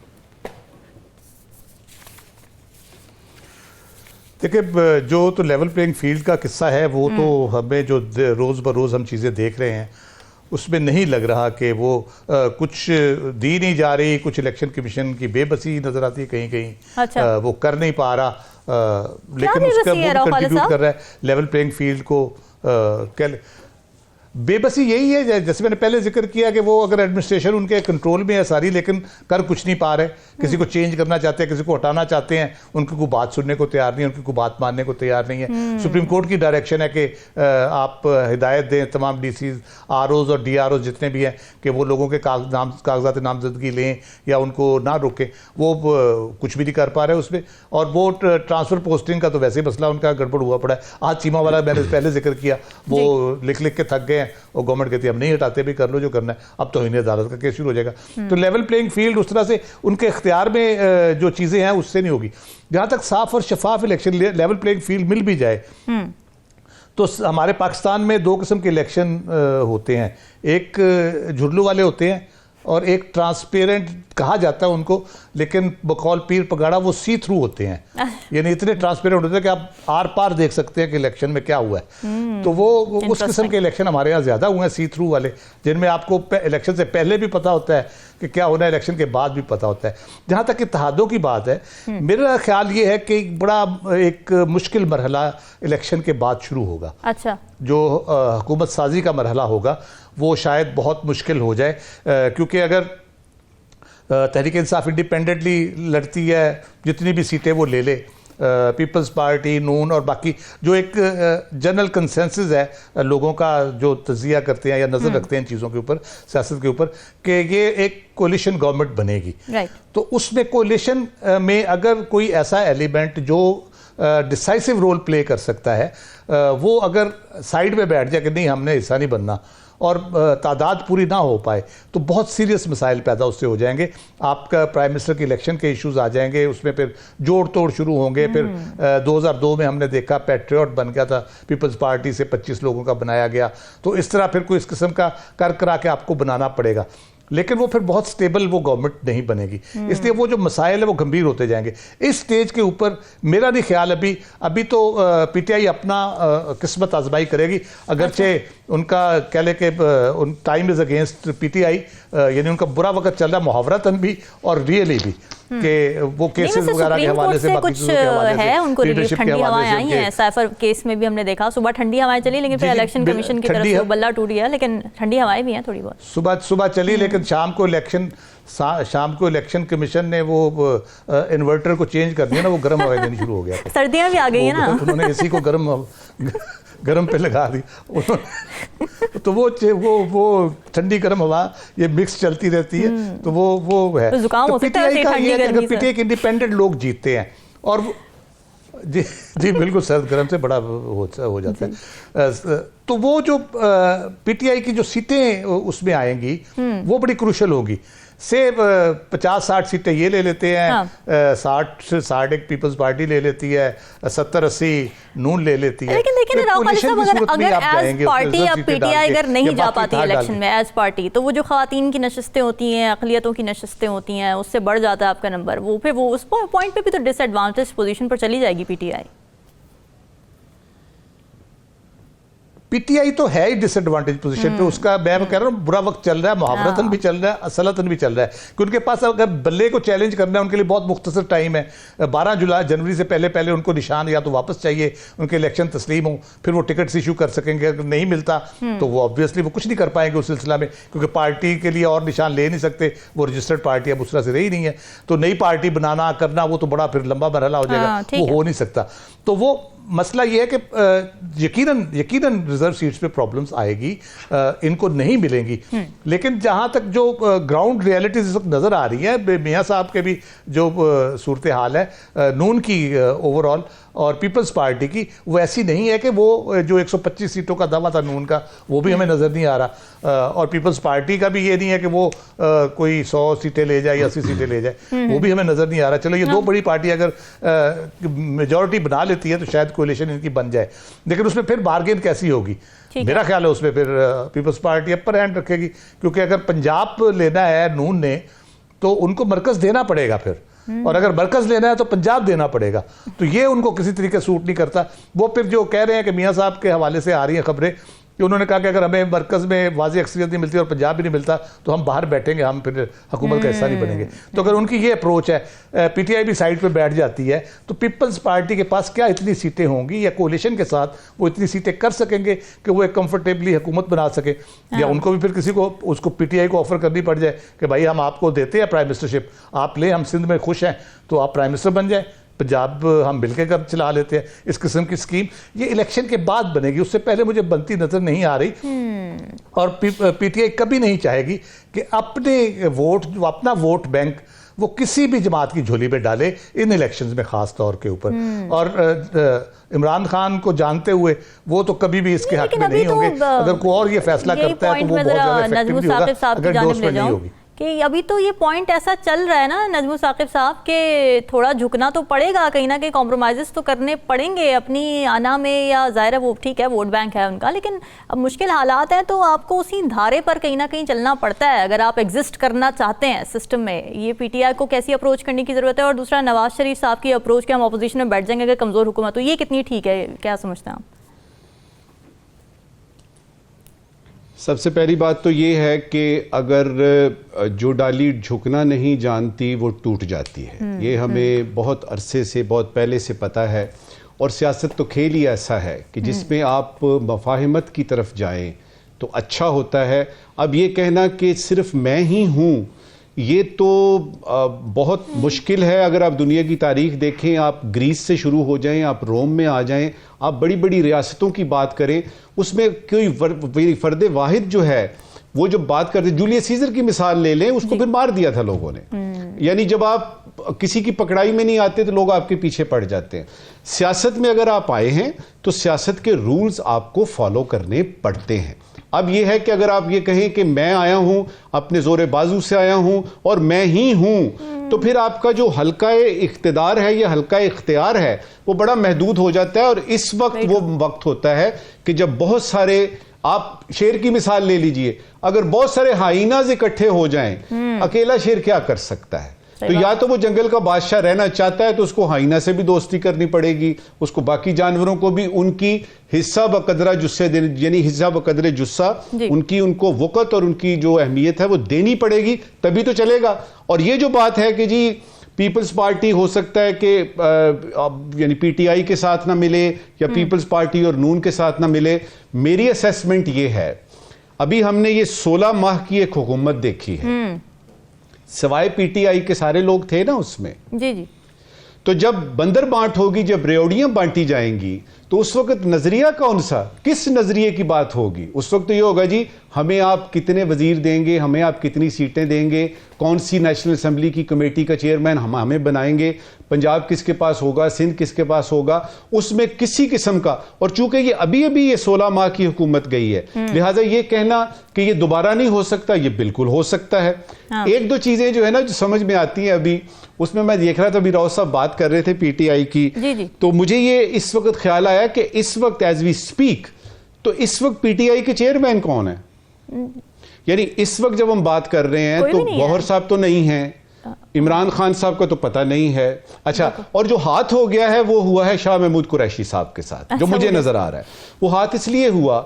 देखिए, जो तो लेवल प्लेइंग फील्ड का किस्सा है वो तो हमें जो रोज़ ब रोज़ हम चीज़ें देख रहे हैं उसमें नहीं लग रहा कि वो कुछ दी नहीं जा रही, कुछ इलेक्शन कमीशन की बेबसी नज़र आती है कहीं कहीं। अच्छा। वो कर नहीं पा रहा, लेकिन उसका वो कंट्रीब्यूट कर रहा है लेवल प्लेइंग फील्ड को। बेबसी यही है, जैसे मैंने पहले जिक्र किया कि वो अगर एडमिनिस्ट्रेशन उनके कंट्रोल में है सारी, लेकिन कर कुछ नहीं पा रहे, किसी को चेंज करना चाहते हैं, किसी को हटाना चाहते हैं, उनकी कोई बात सुनने को तैयार नहीं है, उनकी कोई बात मानने को तैयार नहीं है। सुप्रीम कोर्ट की डायरेक्शन है कि आप हिदायत दें तमाम डीसीज, आरओज और डीआरओज जितने भी हैं कि वो लोगों के कागजात नामजदगी लें या उनको ना रोकें। वो कुछ भी नहीं कर पा रहे उसमें। और वो ट्रांसफ़र पोस्टिंग का तो वैसे ही मसला उनका गड़बड़ हुआ पड़ा है। आज चीमा वाला मैंने पहले जिक्र किया, वो लिख लिख के थक गए और गवर्नमेंट कहती है हम नहीं हटाते, भी कर लो जो करना है। अब तो इन्हें अदालत का केस शुरू हो जाएगा। तो लेवल प्लेइंग फील्ड उस तरह से उनके इख्तियार में जो चीज़ें हैं उससे नहीं होगी। जहाँ तक साफ और शफाफ इलेक्शन लेवल प्लेइंग फील्ड मिल भी जाए तो हमारे पाकिस्तान में दो किस्म के इलेक्शन होते हैं, एक झुर्लू वाले होते हैं और एक ट्रांसपेरेंट कहा जाता है उनको, लेकिन बकौल पीर पगाड़ा वो सी थ्रू होते हैं। यानी इतने ट्रांसपेरेंट होते हैं कि आप आर पार देख सकते हैं कि इलेक्शन में क्या हुआ है। तो वो उस किस्म के इलेक्शन हमारे यहाँ ज़्यादा हुए हैं, सी थ्रू वाले, जिनमें आपको इलेक्शन से पहले भी पता होता है कि क्या होना है, इलेक्शन के बाद भी पता होता है। जहाँ तक इत्तेहादों की बात है, मेरा ख्याल ये है कि एक मुश्किल मरहला इलेक्शन के बाद शुरू होगा। अच्छा। जो हुकूमत साजी का मरहला होगा वो शायद बहुत मुश्किल हो जाए, क्योंकि अगर तहरीक इंसाफ इंडिपेंडेंटली लड़ती है, जितनी भी सीटें वो ले ले, पीपल्स पार्टी, नून और बाकी जो एक जनरल कंसेंसस है लोगों का, जो तजिया करते हैं या नज़र रखते हैं इन चीज़ों के ऊपर, सियासत के ऊपर, कि ये एक कोलिशन गवर्नमेंट बनेगी। तो उसमें कोलिशन में अगर कोई ऐसा एलिमेंट जो डिसाइसिव रोल प्ले कर सकता है, वो अगर साइड में बैठ जाए कि नहीं हमने हिस्सा नहीं बनना, और तादाद पूरी ना हो पाए, तो बहुत सीरियस मसाइल पैदा उससे हो जाएंगे। आपका प्राइम मिनिस्टर के इलेक्शन के इश्यूज आ जाएंगे, उसमें फिर जोड़ तोड़ शुरू होंगे। फिर 2002 में हमने देखा पैट्रियट बन गया था, पीपल्स पार्टी से 25 लोगों का बनाया गया। तो इस तरह फिर कोई इस किस्म का कर करा के आपको बनाना पड़ेगा, लेकिन वो फिर बहुत स्टेबल वो गवर्नमेंट नहीं बनेगी। इसलिए वो जो मसाइल है वो गंभीर होते जाएंगे। इस स्टेज के ऊपर मेरा नहीं ख्याल अभी तो पीटीआई अपना किस्मत आजमाई करेगी, अगरचे उनका कह ले कि टाइम इज अगेंस्ट पीटीआई, यानी उनका बुरा वक्त चल रहा है मुहावरतन भी और रियली भी, कि वो केसेस वगैरह के हवाले से कुछ है, उनको ठंडी हवाएं आई हैं। साइफर केस में भी हमने देखा सुबह ठंडी हवाएं चली, लेकिन फिर इलेक्शन कमीशन की तरफ से बल्ला टूट गया, लेकिन ठंडी हवाएं भी हैं थोड़ी बहुत। सुबह चली, लेकिन शाम को इलेक्शन कमीशन ने वो इन्वर्टर को चेंज कर दिया ना, वो गर्म हवाएं देनी शुरू हो गया। सर्दियां भी आ गई है ना, उन्होंने एसी को गर्म पे लगा दी। तो वो ठंडी गर्म हवा ये मिक्स चलती रहती है, तो वो है। तो जुकाम हो सकता है ठंडी गर्मी से। पीटीआई के इंडिपेंडेंट लोग जीतते हैं और जी बिल्कुल सर्द गर्म से बड़ा हो जाता है। तो वो जो पीटीआई की जो सीटें उसमें आएंगी वो बड़ी क्रूशल होगी। से 50-60 सीटें ये ले लेते हैं, हाँ। 60 एक पीपल्स पार्टी ले लेती है, 70-80 नून ले लेती है। लेकिन देखिए राव खालिद साहब, अगर एज पार्टी अब पीटीआई अगर नहीं जा पाती इलेक्शन में एज पार्टी, तो वो जो खवातीन की नशस्तें होती हैं, अक़लियतों की नशस्तें होती हैं, उससे बढ़ जाता है आपका नंबर, वो फिर वो उस पॉइंट पे भी तो डिसएडवांटेज पोजीशन पर चली जाएगी पीटीआई। पीटीआई तो है ही डिसएडवांटेज पोजीशन पे, उसका मैं कह रहा हूँ बुरा वक्त चल रहा है, मुहावरतन भी चल रहा है, असलतन भी चल रहा है, कि उनके पास अगर बल्ले को चैलेंज करना है उनके लिए बहुत मुख्तसर टाइम है। 12 जनवरी से पहले उनको निशान या तो वापस चाहिए, उनके इलेक्शन तस्लीम हो, फिर वो टिकट्स इशू कर सकेंगे। अगर नहीं मिलता तो वो ऑब्वियसली वो कुछ नहीं कर पाएंगे उस सिलसिला में, क्योंकि पार्टी के लिए और निशान ले नहीं सकते, वो रजिस्टर्ड पार्टी अब उस तरह से रही नहीं है। तो नई पार्टी बनाना करना वो तो बड़ा फिर लंबा मरहला हो जाएगा, वो हो नहीं सकता। तो वो मसला ये है कि यकीनन रिजर्व सीट्स पे प्रॉब्लम्स आएगी, इनको नहीं मिलेंगी। लेकिन जहां तक जो ग्राउंड रियलिटीज इस वक्त नजर आ रही है, मियां साहब के भी जो सूरत हाल है नून की ओवरऑल और पीपल्स पार्टी की, वो ऐसी नहीं है कि वो जो 125 सीटों का दावा था नून का, वो भी हमें नजर नहीं आ रहा। और पीपल्स पार्टी का भी ये नहीं है कि वो कोई 100 सीटें ले जाए या 80 सीटें ले जाए, वो भी हमें नजर नहीं आ रहा। चलो ये दो बड़ी पार्टी अगर मेजॉरिटी बना लेती है तो शायद कोalition इनकी बन जाए, लेकिन उसमें फिर बार्गेन कैसी होगी? मेरा ख्याल है उसमें फिर पीपल्स पार्टी अपर हैंड रखेगी, क्योंकि अगर पंजाब लेना है नून ने तो उनको मरकज देना पड़ेगा फिर, और अगर मरकज लेना है तो पंजाब देना पड़ेगा। तो ये उनको किसी तरीके सूट नहीं करता। वो फिर जो कह रहे हैं कि मियां साहब के हवाले से आ रही हैं खबरें कि उन्होंने कहा कि अगर हमें मरकज में वाज़ेह अक्सरियत नहीं मिलती और पंजाब भी नहीं मिलता तो हम बाहर बैठेंगे, हम फिर हुकूमत का हिस्सा नहीं बनेंगे। तो अगर उनकी ये अप्रोच है, पीटीआई भी साइड पे बैठ जाती है, तो पीपल्स पार्टी के पास क्या इतनी सीटें होंगी, या कोalition के साथ वो इतनी सीटें कर सकेंगे कि वो एक कंफर्टेबली हुकूमत बना सके, या उनको भी फिर किसी को उसको पीटीआई को ऑफर करनी पड़ जाए कि भाई हम आपको देते हैं प्राइम मिनिस्टरशिप, आप ले, हम सिंध में खुश हैं तो आप प्राइम मिनिस्टर बन जाए, पंजाब हम मिलकर कर चला लेते हैं। इस किस्म की स्कीम ये इलेक्शन के बाद बनेगी, उससे पहले मुझे बनती नजर नहीं आ रही। और पीटीआई कभी नहीं चाहेगी कि अपना वोट बैंक वो किसी भी जमात की झोली में डाले इन इलेक्शंस में, खास तौर के ऊपर। और इमरान खान को जानते हुए वो तो कभी भी इसके हक में नहीं होंगे। अगर कोई और ये फैसला करता है तो वो बहुत ज्यादा इफेक्टिव नहीं होगा अगर एंडोर्समेंट नहीं होगी। कि अभी तो ये पॉइंट ऐसा चल रहा है ना नजमुल साकिब साहब के थोड़ा झुकना तो पड़ेगा, कहीं ना कहीं कॉम्प्रोमाइज़ तो करने पड़ेंगे अपनी आना में, या ज़ाहिर है वो ठीक है वोट बैंक है उनका, लेकिन अब मुश्किल हालात हैं तो आपको उसी धारे पर कहीं ना कहीं चलना पड़ता है अगर आप एग्जिस्ट करना चाहते हैं सिस्टम में। ये पीटीआई को कैसी अप्रोच करने की ज़रूरत है, और दूसरा नवाज शरीफ साहब की अप्रोच के हम अपोजिशन में बैठ जाएंगे अगर कमज़ोर हुकूमत, तो ये कितनी ठीक है, क्या समझते हैं आप? सबसे पहली बात तो ये है कि अगर जो डाली झुकना नहीं जानती वो टूट जाती है, ये हमें बहुत अरसे से, बहुत पहले से पता है। और सियासत तो खेल ही ऐसा है कि जिसमें आप मफाहिमत की तरफ जाएं तो अच्छा होता है। अब ये कहना कि सिर्फ मैं ही हूँ, ये तो बहुत मुश्किल है। अगर आप दुनिया की तारीख देखें, आप ग्रीस से शुरू हो जाएं, आप रोम में आ जाएं, आप बड़ी बड़ी रियासतों की बात करें, उसमें कोई फर्द वाहिद जो है वो जब बात करते, जूलियस सीजर की मिसाल ले लें, उसको फिर मार दिया था लोगों ने। यानी जब आप किसी की पकड़ाई में नहीं आते तो लोग आपके पीछे पड़ जाते हैं। सियासत में अगर आप आए हैं तो सियासत के रूल्स आपको फॉलो करने पड़ते हैं। अब यह है कि अगर आप ये कहें कि मैं आया हूं, अपने जोरे बाजू से आया हूं और मैं ही हूं, तो फिर आपका जो हल्का इख्तिदार है या हल्का इख्तियार है वो बड़ा महदूद हो जाता है। और इस वक्त वो वक्त होता है कि जब बहुत सारे, आप शेर की मिसाल ले लीजिए, अगर बहुत सारे हाइनाज इकट्ठे हो जाएं, अकेला शेर क्या कर सकता है? तो या तो वो जंगल का बादशाह रहना चाहता है तो उसको हाइना से भी दोस्ती करनी पड़ेगी, उसको बाकी जानवरों को भी उनकी हिस्सा बकदरा जुस्से देने, यानी हिस्सा बकदरे जुस्सा, उनकी उनको वक़्त और उनकी जो अहमियत है वो देनी पड़ेगी, तभी तो चलेगा। और ये जो बात है कि जी पीपल्स पार्टी हो सकता है कि यानी पीटीआई के साथ ना मिले या पीपल्स पार्टी और नून के साथ ना मिले, मेरी असेसमेंट ये है, अभी हमने ये 16 माह की एक हुकूमत देखी है, सिवाय पीटीआई के सारे लोग थे ना उसमें। जी जी। तो जब बंदर बांट होगी, जब रेवड़ियां बांटी जाएंगी, तो उस वक्त नजरिया कौन सा, किस नजरिए की बात होगी? उस वक्त ये होगा जी हमें आप कितने वजीर देंगे, हमें आप कितनी सीटें देंगे, कौन सी नेशनल असेंबली की कमेटी का चेयरमैन हमें बनाएंगे, पंजाब किसके पास होगा, सिंध किसके पास होगा, उसमें किसी किस्म का। और चूंकि ये अभी अभी ये 16 माह की हुकूमत गई है, लिहाजा ये कहना कि ये दोबारा नहीं हो सकता, ये बिल्कुल हो सकता है। हाँ। एक दो चीजें जो है ना जो समझ में आती हैं अभी, उसमें मैं देख रहा था, अभी राव साहब बात कर रहे थे पीटीआई की, जी। तो मुझे ये इस वक्त ख्याल आया कि इस वक्त एज वी स्पीक, तो इस वक्त पीटीआई के चेयरमैन कौन है? यानी इस वक्त जब हम बात कर रहे हैं तो गौहर साहब तो नहीं हैं, इमरान खान साहब का तो पता नहीं है। अच्छा, और जो हाथ हो गया है वो हुआ है शाह महमूद कुरैशी साहब के साथ, जो मुझे नजर आ रहा है। वो हाथ इसलिए हुआ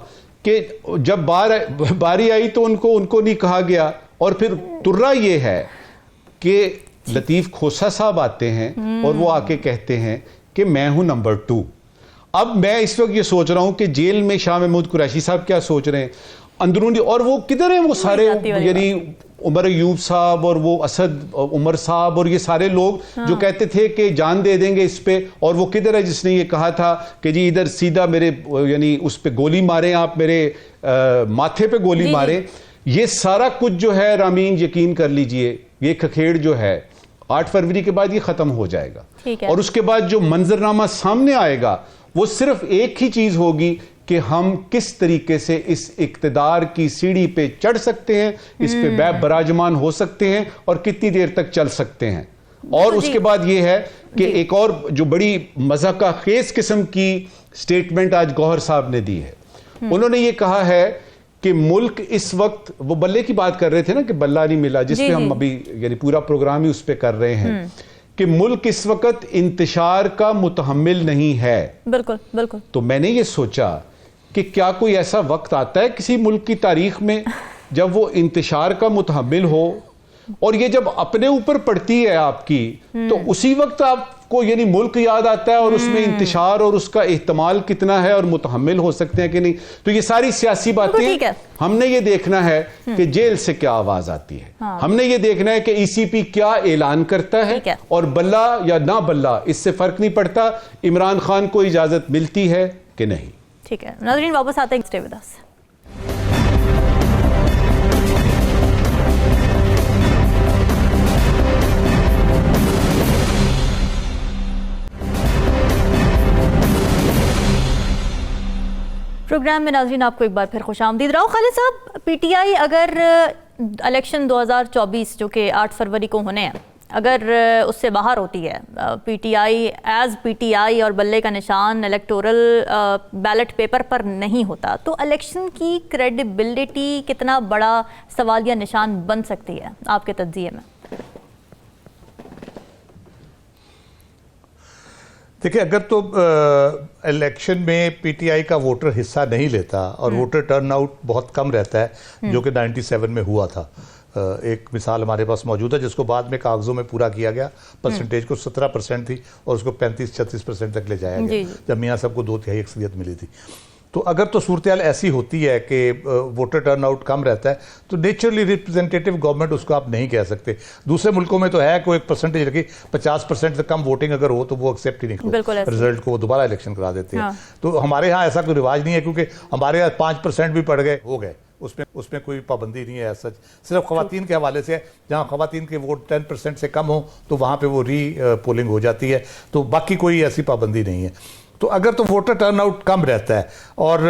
कि जब बारी आई तो उनको नहीं कहा गया, और फिर तुर्रा ये है कि लतीफ खोसा साहब आते हैं और वो आके कहते हैं कि मैं हूं नंबर 2। अब मैं इस वक्त ये सोच रहा हूं कि जेल में शाह महमूद कुरैशी साहब क्या सोच रहे हैं अंदरूनी, और वो किधर हैं वो सारे, यानी उमर अयूब साहब और वो असद उमर साहब और ये सारे लोग जो कहते थे कि जान दे देंगे इस पे, और वो किधर है जिसने ये कहा था कि जी इधर सीधा मेरे यानी उस पे गोली मारें, आप मेरे माथे पे गोली मारें। ये सारा कुछ जो है रामीन, यकीन कर लीजिए, ये खखेड़ जो है 8 फरवरी के बाद ये खत्म हो जाएगा, और उसके बाद जो मंजरनामा सामने आएगा वो सिर्फ एक ही चीज होगी कि हम किस तरीके से इस इक्तदार की सीढ़ी पे चढ़ सकते हैं, इस पे बराजमान हो सकते हैं और कितनी देर तक चल सकते हैं। और उसके बाद ये है कि एक और जो बड़ी मज़ाक़ा खेज किस्म की स्टेटमेंट आज गौहर साहब ने दी है। उन्होंने ये कहा है कि मुल्क इस वक्त, वो बल्ले की बात कर रहे थे ना कि बल्ला नहीं मिला, जिसपे हम अभी यानी पूरा प्रोग्राम ही उस पर कर रहे हैं कि मुल्क इस वक्त इंतशार का मुतहम्मिल नहीं है। बिल्कुल बिल्कुल। तो मैंने ये सोचा कि क्या कोई ऐसा वक्त आता है किसी मुल्क की तारीख में जब वो इंतशार का मुतहम्मिल हो, और ये जब अपने ऊपर पड़ती है आपकी, तो उसी वक्त आपको यानी मुल्क याद आता है और उसमें इंतशार और उसका एहतमाल कितना है और मुतहम्मिल हो सकते हैं कि नहीं। तो ये सारी सियासी बातें हमने ये देखना है कि जेल से क्या आवाज आती है। हमने ये देखना है कि ईसीपी क्या ऐलान करता है, और बल्ला या ना बल्ला इससे फर्क नहीं पड़ता, इमरान खान को इजाजत मिलती है कि नहीं। ठीक है नाज़रीन, वापस आते हैं, स्टे विद अस। प्रोग्राम में नाज़रीन आपको एक बार फिर खुशामदीद। राव खालिद साहब, पीटीआई अगर इलेक्शन 2024 जो कि 8 फरवरी को होने हैं, अगर उससे बाहर होती है, पीटीआई एज पीटीआई और बल्ले का निशान इलेक्टोरल बैलेट पेपर पर नहीं होता, तो इलेक्शन की क्रेडिबिलिटी कितना बड़ा सवालिया निशान बन सकती है आपके तज्जिए में? देखिए, अगर तो इलेक्शन में पीटीआई का वोटर हिस्सा नहीं लेता और वोटर टर्नआउट बहुत कम रहता है, जो कि 97 में हुआ था, एक मिसाल हमारे पास मौजूद है जिसको बाद में कागजों में पूरा किया गया, परसेंटेज को 17% थी और उसको 35-36% तक ले जाया गया जब मियाँ साहब को 2/3 अक्सरियत मिली थी। तो अगर तो सूरत हाल ऐसी होती है कि वोटर टर्नआउट कम रहता है, तो नेचुरली रिप्रेजेंटेटिव गवर्नमेंट उसको आप नहीं कह सकते। दूसरे मुल्कों में तो है कोई एक परसेंटेज रखी, 50% से कम वोटिंग अगर हो तो वो एक्सेप्ट ही नहीं करते, रिजल्ट को वो दोबारा इलेक्शन करा देते हैं। तो हमारे यहाँ ऐसा कोई रिवाज नहीं है, क्योंकि हमारे यहाँ 5% भी पड़ गए हो गए, उसमें कोई पाबंदी नहीं है। सच सिर्फ खवातीन के हवाले से, जहाँ खवातीन के वोट 10% से कम हो तो वहाँ पे वो पोलिंग हो जाती है, तो बाकी कोई ऐसी पाबंदी नहीं है। तो अगर तो वोटर टर्नआउट कम रहता है और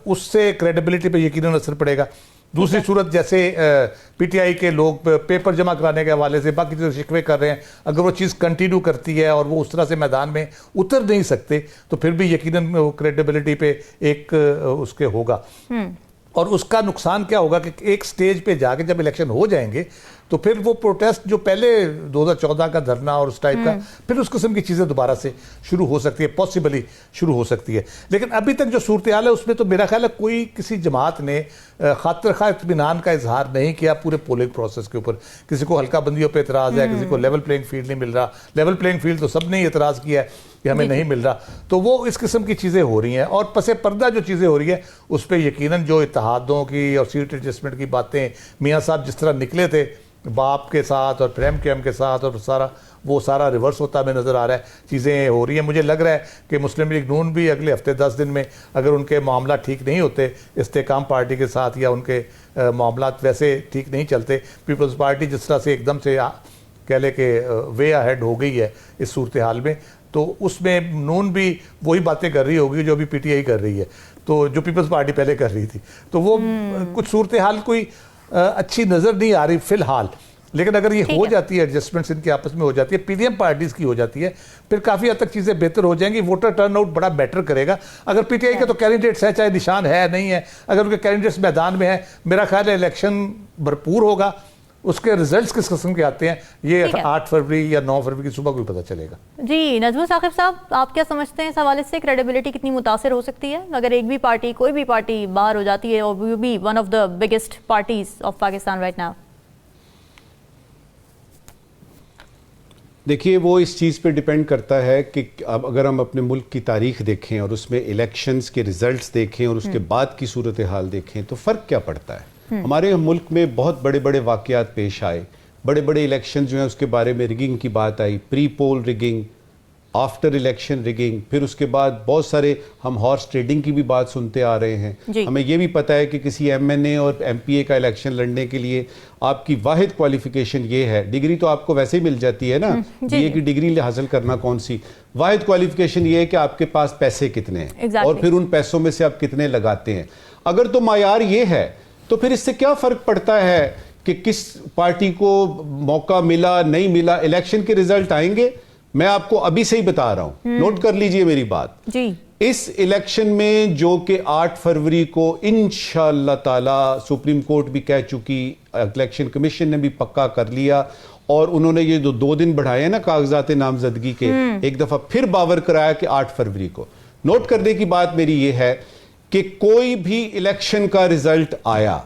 उससे क्रेडिबिलिटी पे यकीनन असर पड़ेगा। दूसरी सूरत, जैसे पीटीआई के लोग पेपर जमा कराने के हवाले से बाकी जो शिकवे कर रहे हैं, अगर वो चीज़ कंटिन्यू करती है और वो उस तरह से मैदान में उतर नहीं सकते, तो फिर भी यकीनन क्रेडिबिलिटी पे एक उसके होगा। और उसका नुकसान क्या होगा कि एक स्टेज पे जाके जब इलेक्शन हो जाएंगे तो फिर वो प्रोटेस्ट जो पहले 2014 का धरना और उस टाइप का, फिर उस किस्म की चीज़ें दोबारा से शुरू हो सकती है, पॉसिबली शुरू हो सकती है। लेकिन अभी तक जो सूरत हाल है उसमें तो मेरा ख्याल है कोई किसी जमात ने खातिर खा इत्मीनान का इजहार नहीं किया पूरे पोलिंग प्रोसेस के ऊपर। किसी को हल्का बंदियों पर एतराज़ है, किसी को लेवल प्लेइंग फील्ड नहीं मिल रहा। लेवल प्लेइंग फील्ड तो सब ने एतराज़ किया है कि हमें नहीं मिल रहा। तो वो इस किस्म की चीज़ें हो रही हैं, और पसे पर्दा जो चीज़ें हो रही है उस पर यकीनन जो इत्तेहादों की और सीट एडजस्टमेंट की बातें मियाँ साहब जिस तरह निकले थे बाप के साथ और प्रेम कैम के साथ, और सारा रिवर्स होता हमें नज़र आ रहा है। चीज़ें हो रही हैं। मुझे लग रहा है कि मुस्लिम लीग नून भी अगले हफ्ते 10 दिन में अगर उनके मामला ठीक नहीं होते इस्तेकाम पार्टी के साथ, या उनके मामला वैसे ठीक नहीं चलते, पीपल्स पार्टी जिस तरह से एकदम से कह ले कि वे अहेड हो गई है इस सूरत हाल में, तो उसमें नून भी वही बातें कर रही होगी जो अभी पीटीआई कर रही है, तो जो पीपल्स पार्टी पहले कर रही थी। तो वो कुछ सूरत हाल कोई अच्छी नज़र नहीं आ रही फिलहाल। लेकिन अगर ये हो जाती है, एडजस्टमेंट्स इनकी आपस में हो जाती है, पीडीएम पार्टीज की हो जाती है, फिर काफ़ी हद तक चीज़ें बेहतर हो जाएंगी। वोटर टर्नआउट बड़ा बेटर करेगा। अगर पीटीआई के तो कैंडिडेट्स हैं, चाहे निशान है नहीं है, अगर उनके कैंडिडेट्स मैदान में है, मेरा ख्याल है इलेक्शन भरपूर होगा, उसके रिजल्ट्स किस किस्म के आते हैं ये ठीक है। 8 फरवरी या 9 फरवरी की सुबह को ही पता चलेगा। जी नजमुल साकिब साहब, आप क्या समझते हैं इस हवाले से क्रेडिबिलिटी कितनी मुतासिर हो सकती है अगर एक भी पार्टी, कोई भी पार्टी बाहर हो जाती है और वो भी one of the biggest parties of Pakistan right now? देखिए, वो इस चीज़ पे डिपेंड करता है कि अब अगर हम अपने मुल्क की तारीख देखें और उसमें इलेक्शंस के रिजल्ट्स देखें और उसके बाद की सूरत हाल देखें तो फ़र्क क्या पड़ता है। हमारे मुल्क में बहुत बड़े बड़े वाक़यात पेश आए, बड़े बड़े इलेक्शन जो हैं उसके बारे में रिगिंग की बात आई, pre poll rigging, after election rigging, फिर उसके बाद बहुत सारे हम हॉर्स ट्रेडिंग की भी बात सुनते आ रहे हैं। हमें ये भी पता है कि किसी एमएनए और एमपीए का इलेक्शन लड़ने के लिए आपकी वाहिद क्वालिफिकेशन ये है, डिग्री तो आपको वैसे ही मिल जाती है ना, बीए की डिग्री हासिल करना कौन सी, वाहिद क्वालिफिकेशन ये है कि आपके पास पैसे कितने हैं और फिर उन पैसों में से आप कितने लगाते हैं। अगर तो मायार ये है तो फिर इससे क्या फ़र्क पड़ता है कि किस पार्टी को मौका मिला नहीं मिला। इलेक्शन के रिजल्ट आएंगे, मैं आपको अभी से ही बता रहा हूं, नोट कर लीजिए मेरी बात जी। इस इलेक्शन में जो कि 8 फरवरी को इंशाअल्लाह ताला सुप्रीम कोर्ट भी कह चुकी, इलेक्शन कमीशन ने भी पक्का कर लिया और उन्होंने ये जो 2 दिन बढ़ाए ना कागजात नामजदगी के, एक दफा फिर बावर कराया कि 8 फरवरी को। नोट करने की बात मेरी ये है कि कोई भी इलेक्शन का रिजल्ट आया,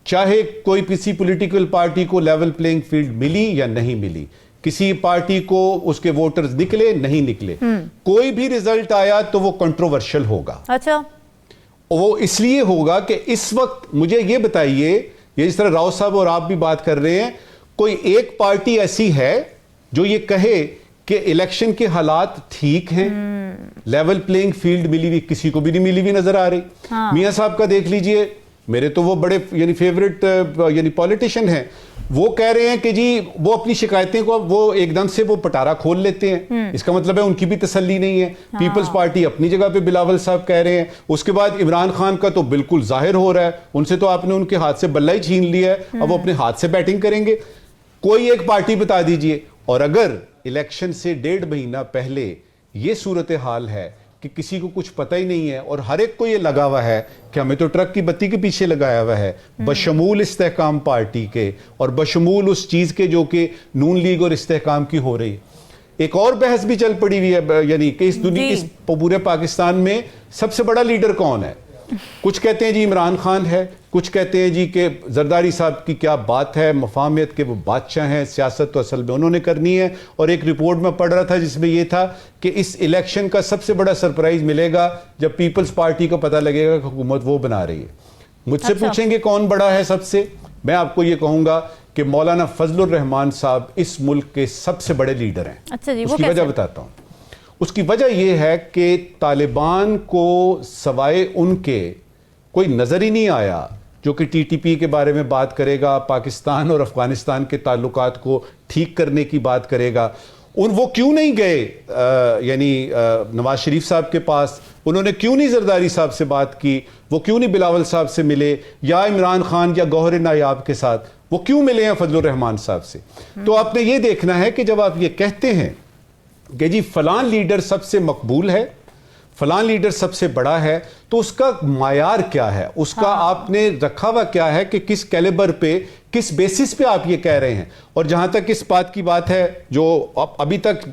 चाहे कोई किसी पॉलिटिकल पार्टी को लेवल प्लेइंग फील्ड मिली या नहीं मिली, किसी पार्टी को उसके वोटर्स निकले नहीं निकले, कोई भी रिजल्ट आया तो वो कंट्रोवर्शियल होगा। अच्छा, वो इसलिए होगा कि इस वक्त मुझे ये बताइए, ये जिस तरह राव साहब और आप भी बात कर रहे हैं, कोई एक पार्टी ऐसी है जो ये कहे कि इलेक्शन के हालात ठीक हैं, लेवल प्लेइंग फील्ड मिली हुई किसी को भी नहीं मिली हुई नजर आ रही। मियां साहब का देख लीजिए, मेरे तो वो बड़े यानी फेवरेट यानी पॉलिटिशियन हैं, वो कह रहे हैं कि जी वो अपनी शिकायतें को वो एकदम से वो पटारा खोल लेते हैं, इसका मतलब है उनकी भी तसल्ली नहीं है। पीपल्स पार्टी अपनी जगह पे बिलावल साहब कह रहे हैं, उसके बाद इमरान खान का तो बिल्कुल जाहिर हो रहा है, उनसे तो आपने उनके हाथ से बल्ला ही छीन लिया है, अब वो अपने हाथ से बैटिंग करेंगे। कोई एक पार्टी बता दीजिए। और अगर इलेक्शन से 1.5 महीना पहले ये सूरत हाल है कि किसी को कुछ पता ही नहीं है और हर एक को ये लगा हुआ है कि हमें तो ट्रक की बत्ती के पीछे लगाया हुआ है, बशमूल इस्तेहकाम पार्टी के और बशमूल उस चीज के जो कि नून लीग और इस्तेहकाम की हो रही। एक और बहस भी चल पड़ी हुई है, यानी कि इस दुनिया इस पूरे पाकिस्तान में सबसे बड़ा लीडर कौन है। कुछ कहते हैं जी इमरान खान है, कुछ कहते हैं जी कि जरदारी साहब की क्या बात है, मफाहमियत के वो बादशाह हैं, सियासत तो असल में उन्होंने करनी है। और एक रिपोर्ट में पढ़ रहा था जिसमें यह था कि इस इलेक्शन का सबसे बड़ा सरप्राइज मिलेगा जब पीपल्स पार्टी को पता लगेगा कि हुकूमत वो बना रही है। मुझसे पूछेंगे कौन बड़ा है सबसे, मैं आपको ये कहूंगा कि मौलाना फजलुर रहमान साहब इस मुल्क के सबसे बड़े लीडर हैं। अच्छा जी, उसकी वजह बताता हूं। उसकी वजह यह है कि तालिबान को सवाए उनके कोई नजर ही नहीं आया जो कि टीटीपी के बारे में बात करेगा, पाकिस्तान और अफगानिस्तान के ताल्लुकात को ठीक करने की बात करेगा। वो क्यों नहीं गए यानी नवाज शरीफ साहब के पास, उन्होंने क्यों नहीं जरदारी साहब से बात की, वो क्यों नहीं बिलावल साहब से मिले या इमरान खान या गौहर नायाब के साथ, वो क्यों मिले हैं फजलुर रहमान साहब से। तो आपने ये देखना है कि जब आप ये कहते हैं कि जी फलां लीडर सबसे मकबूल है, फलां लीडर सबसे बड़ा है, तो उसका मायार क्या है, उसका आपने रखा हुआ क्या है कि किस कैलिबर पे, किस बेसिस पे आप ये कह रहे हैं। और जहां तक इस बात की बात है जो अभी तक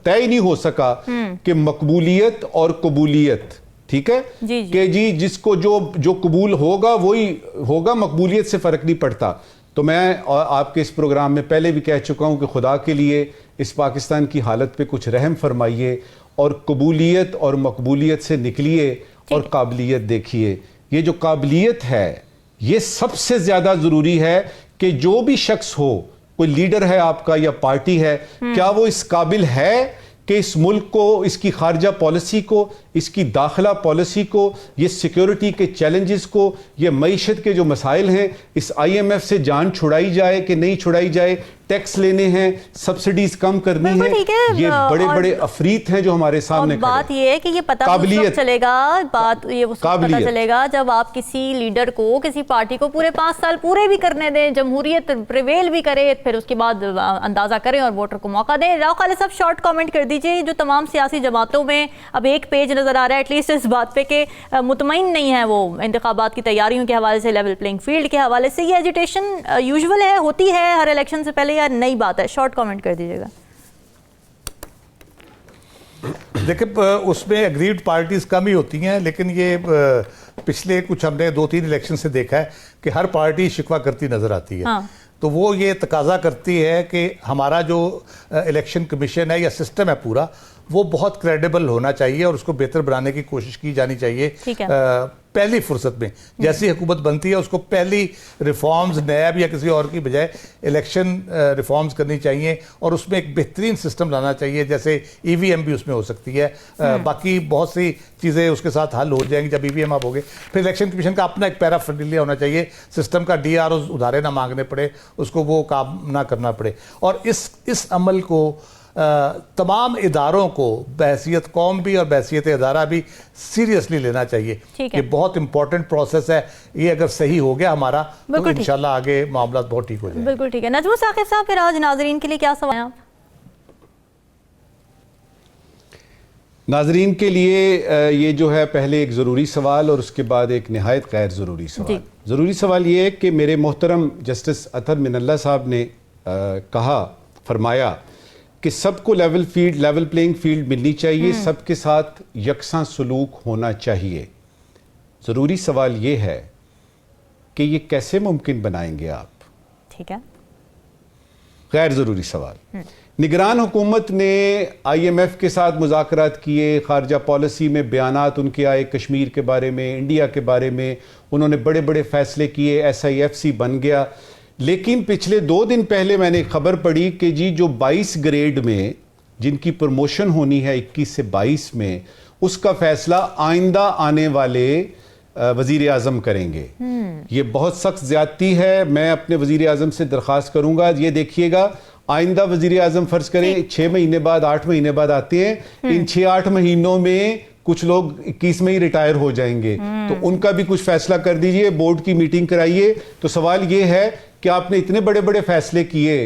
तय नहीं हो सका कि मकबूलियत और कबूलियत, ठीक है कि जी जिसको जो कबूल होगा वही होगा, मकबूलियत से फर्क नहीं पड़ता। तो मैं आपके इस प्रोग्राम में पहले भी कह चुका हूं कि खुदा के लिए इस पाकिस्तान की हालत पे कुछ रहम फरमाइए और कबूलियत और मकबूलियत से निकलिए और काबिलियत देखिए। ये जो काबिलियत है ये सबसे ज्यादा जरूरी है कि जो भी शख्स हो, कोई लीडर है आपका या पार्टी है, क्या वो इस काबिल है कि इस मुल्क को, इसकी खारजा पॉलिसी को, इसकी दाखिला पॉलिसी को, ये सिक्योरिटी के चैलेंजेस को, ये मईशत के जो मसाइल हैं, इस IMF से जान छुड़ाई जाए कि नहीं छुड़ाई जाए, टैक्स लेने हैं, सब्सिडीज कम करनी बिल्कुल है। ठीक है, ये बड़े और- बड़े अफरीत हैं जो हमारे सामने और बात खड़े हैं। ये है कि ये पता उस वक्त काबिलियत- चलेगा, बात ये उस वक्त पता काबिलियत। चलेगा जब आप किसी लीडर को, किसी पार्टी को पूरे 5 साल पूरे भी करने दें, जमहूरियत प्रिवेल भी करे, फिर उसके बाद अंदाजा करें और वोटर को मौका दें। राव खालिद साहब, शॉर्ट कमेंट कर दीजिए, जो तमाम सियासी जमातों में अब एक पेज नजर आ रहा है एटलीस्ट इस बात पे कि मुतमईन नहीं है वो इंतखाबात की तैयारियों के हवाले से, लेवल प्लेइंग फील्ड के हवाले से। ये एजिटेशन यूजुअल है, होती है हर इलेक्शन से पहले, या नई बात है? शॉर्ट कमेंट कर दीजिएगा। देखिए, उसमें एग्रीड पार्टीज कम ही होती हैं, लेकिन ये पिछले कुछ हमने 2-3 इलेक्शन से देखा है कि हर पार्टी शिकवा करती नजर आती है। हाँ। तो वो ये तकाजा करती है कि हमारा जो इलेक्शन कमीशन है या सिस्टम है पूरा, वो बहुत क्रेडिबल होना चाहिए और उसको बेहतर बनाने की कोशिश की जानी चाहिए। ठीक है। पहली फुर्सत में जैसी हुकूमत बनती है उसको पहली रिफॉर्म्स, नैब या किसी और की बजाय इलेक्शन रिफॉर्म्स करनी चाहिए और उसमें एक बेहतरीन सिस्टम लाना चाहिए, जैसे ईवीएम भी उसमें हो सकती है। बाकी बहुत सी चीज़ें उसके साथ हल हो जाएंगी जब ईवीएम आप हो गए। फिर इलेक्शन कमीशन का अपना एक पैराफर्डिलिया होना चाहिए, सिस्टम का डीआरओ उधारे ना मांगने पड़े, उसको वो काम ना करना पड़े। और इस अमल को तमाम इदारों को बहैसियत कौम भी और बहैसियत इदारा भी सीरियसली लेना चाहिए। ठीक है। ये बहुत इंपॉर्टेंट प्रोसेस है, ये अगर सही हो गया हमारा तो बिल्कुल ठीक। इंशाल्लाह आगे मामला बहुत ठीक हो जाएगा। बिल्कुल ठीक है। नजमुल साकिब साहब, फिर आज नाजरीन के लिए क्या सवाल है आप? नाजरीन के लिए ये जो है पहले एक ज़रूरी सवाल और उसके बाद एक नहायत गैर ज़रूरी सवाल। ज़रूरी सवाल ये है कि मेरे मोहतरम जस्टिस अतर मिनल्ला साहब ने कहा, फरमाया कि सबको लेवल प्लेइंग फील्ड मिलनी चाहिए, सबके साथ यकसा सलूक होना चाहिए। ज़रूरी सवाल ये है कि ये कैसे मुमकिन बनाएंगे आप? ठीक है। गैर ज़रूरी सवाल। निगरान हुकूमत ने IMF के साथ मुज़ाकरात किए, खारजा पॉलिसी में बयानात उनके आए कश्मीर के बारे में, इंडिया के बारे में, उन्होंने बड़े बड़े फैसले किए, SIFC बन गया। लेकिन पिछले 2 दिन पहले मैंने खबर पढ़ी कि जी जो 22 ग्रेड में जिनकी प्रमोशन होनी है 21 से 22 में, उसका फैसला आइंदा आने वाले वज़ीर आज़म करेंगे। ये बहुत सख्त ज़्यादती है। मैं अपने वज़ीर आज़म से दरख्वास्त करूंगा, ये देखिएगा आइंदा वज़ीर आज़म फ़र्ज़ करें 6 महीने बाद, 8 महीने बाद आते हैं, इन 6-8 महीनों में कुछ लोग 21 में ही रिटायर हो जाएंगे, तो उनका भी कुछ फैसला कर दीजिए, बोर्ड की मीटिंग कराइए। तो सवाल ये है कि आपने इतने बड़े बड़े फैसले किए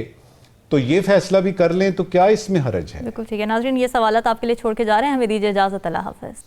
तो ये फैसला भी कर लें, तो क्या इसमें हरज है? बिल्कुल ठीक है। नाजरीन, ये सवाल आपके लिए छोड़ के जा रहे हैं, हमें दीजिए इजाजत। अल्लाह हाफ़िज़।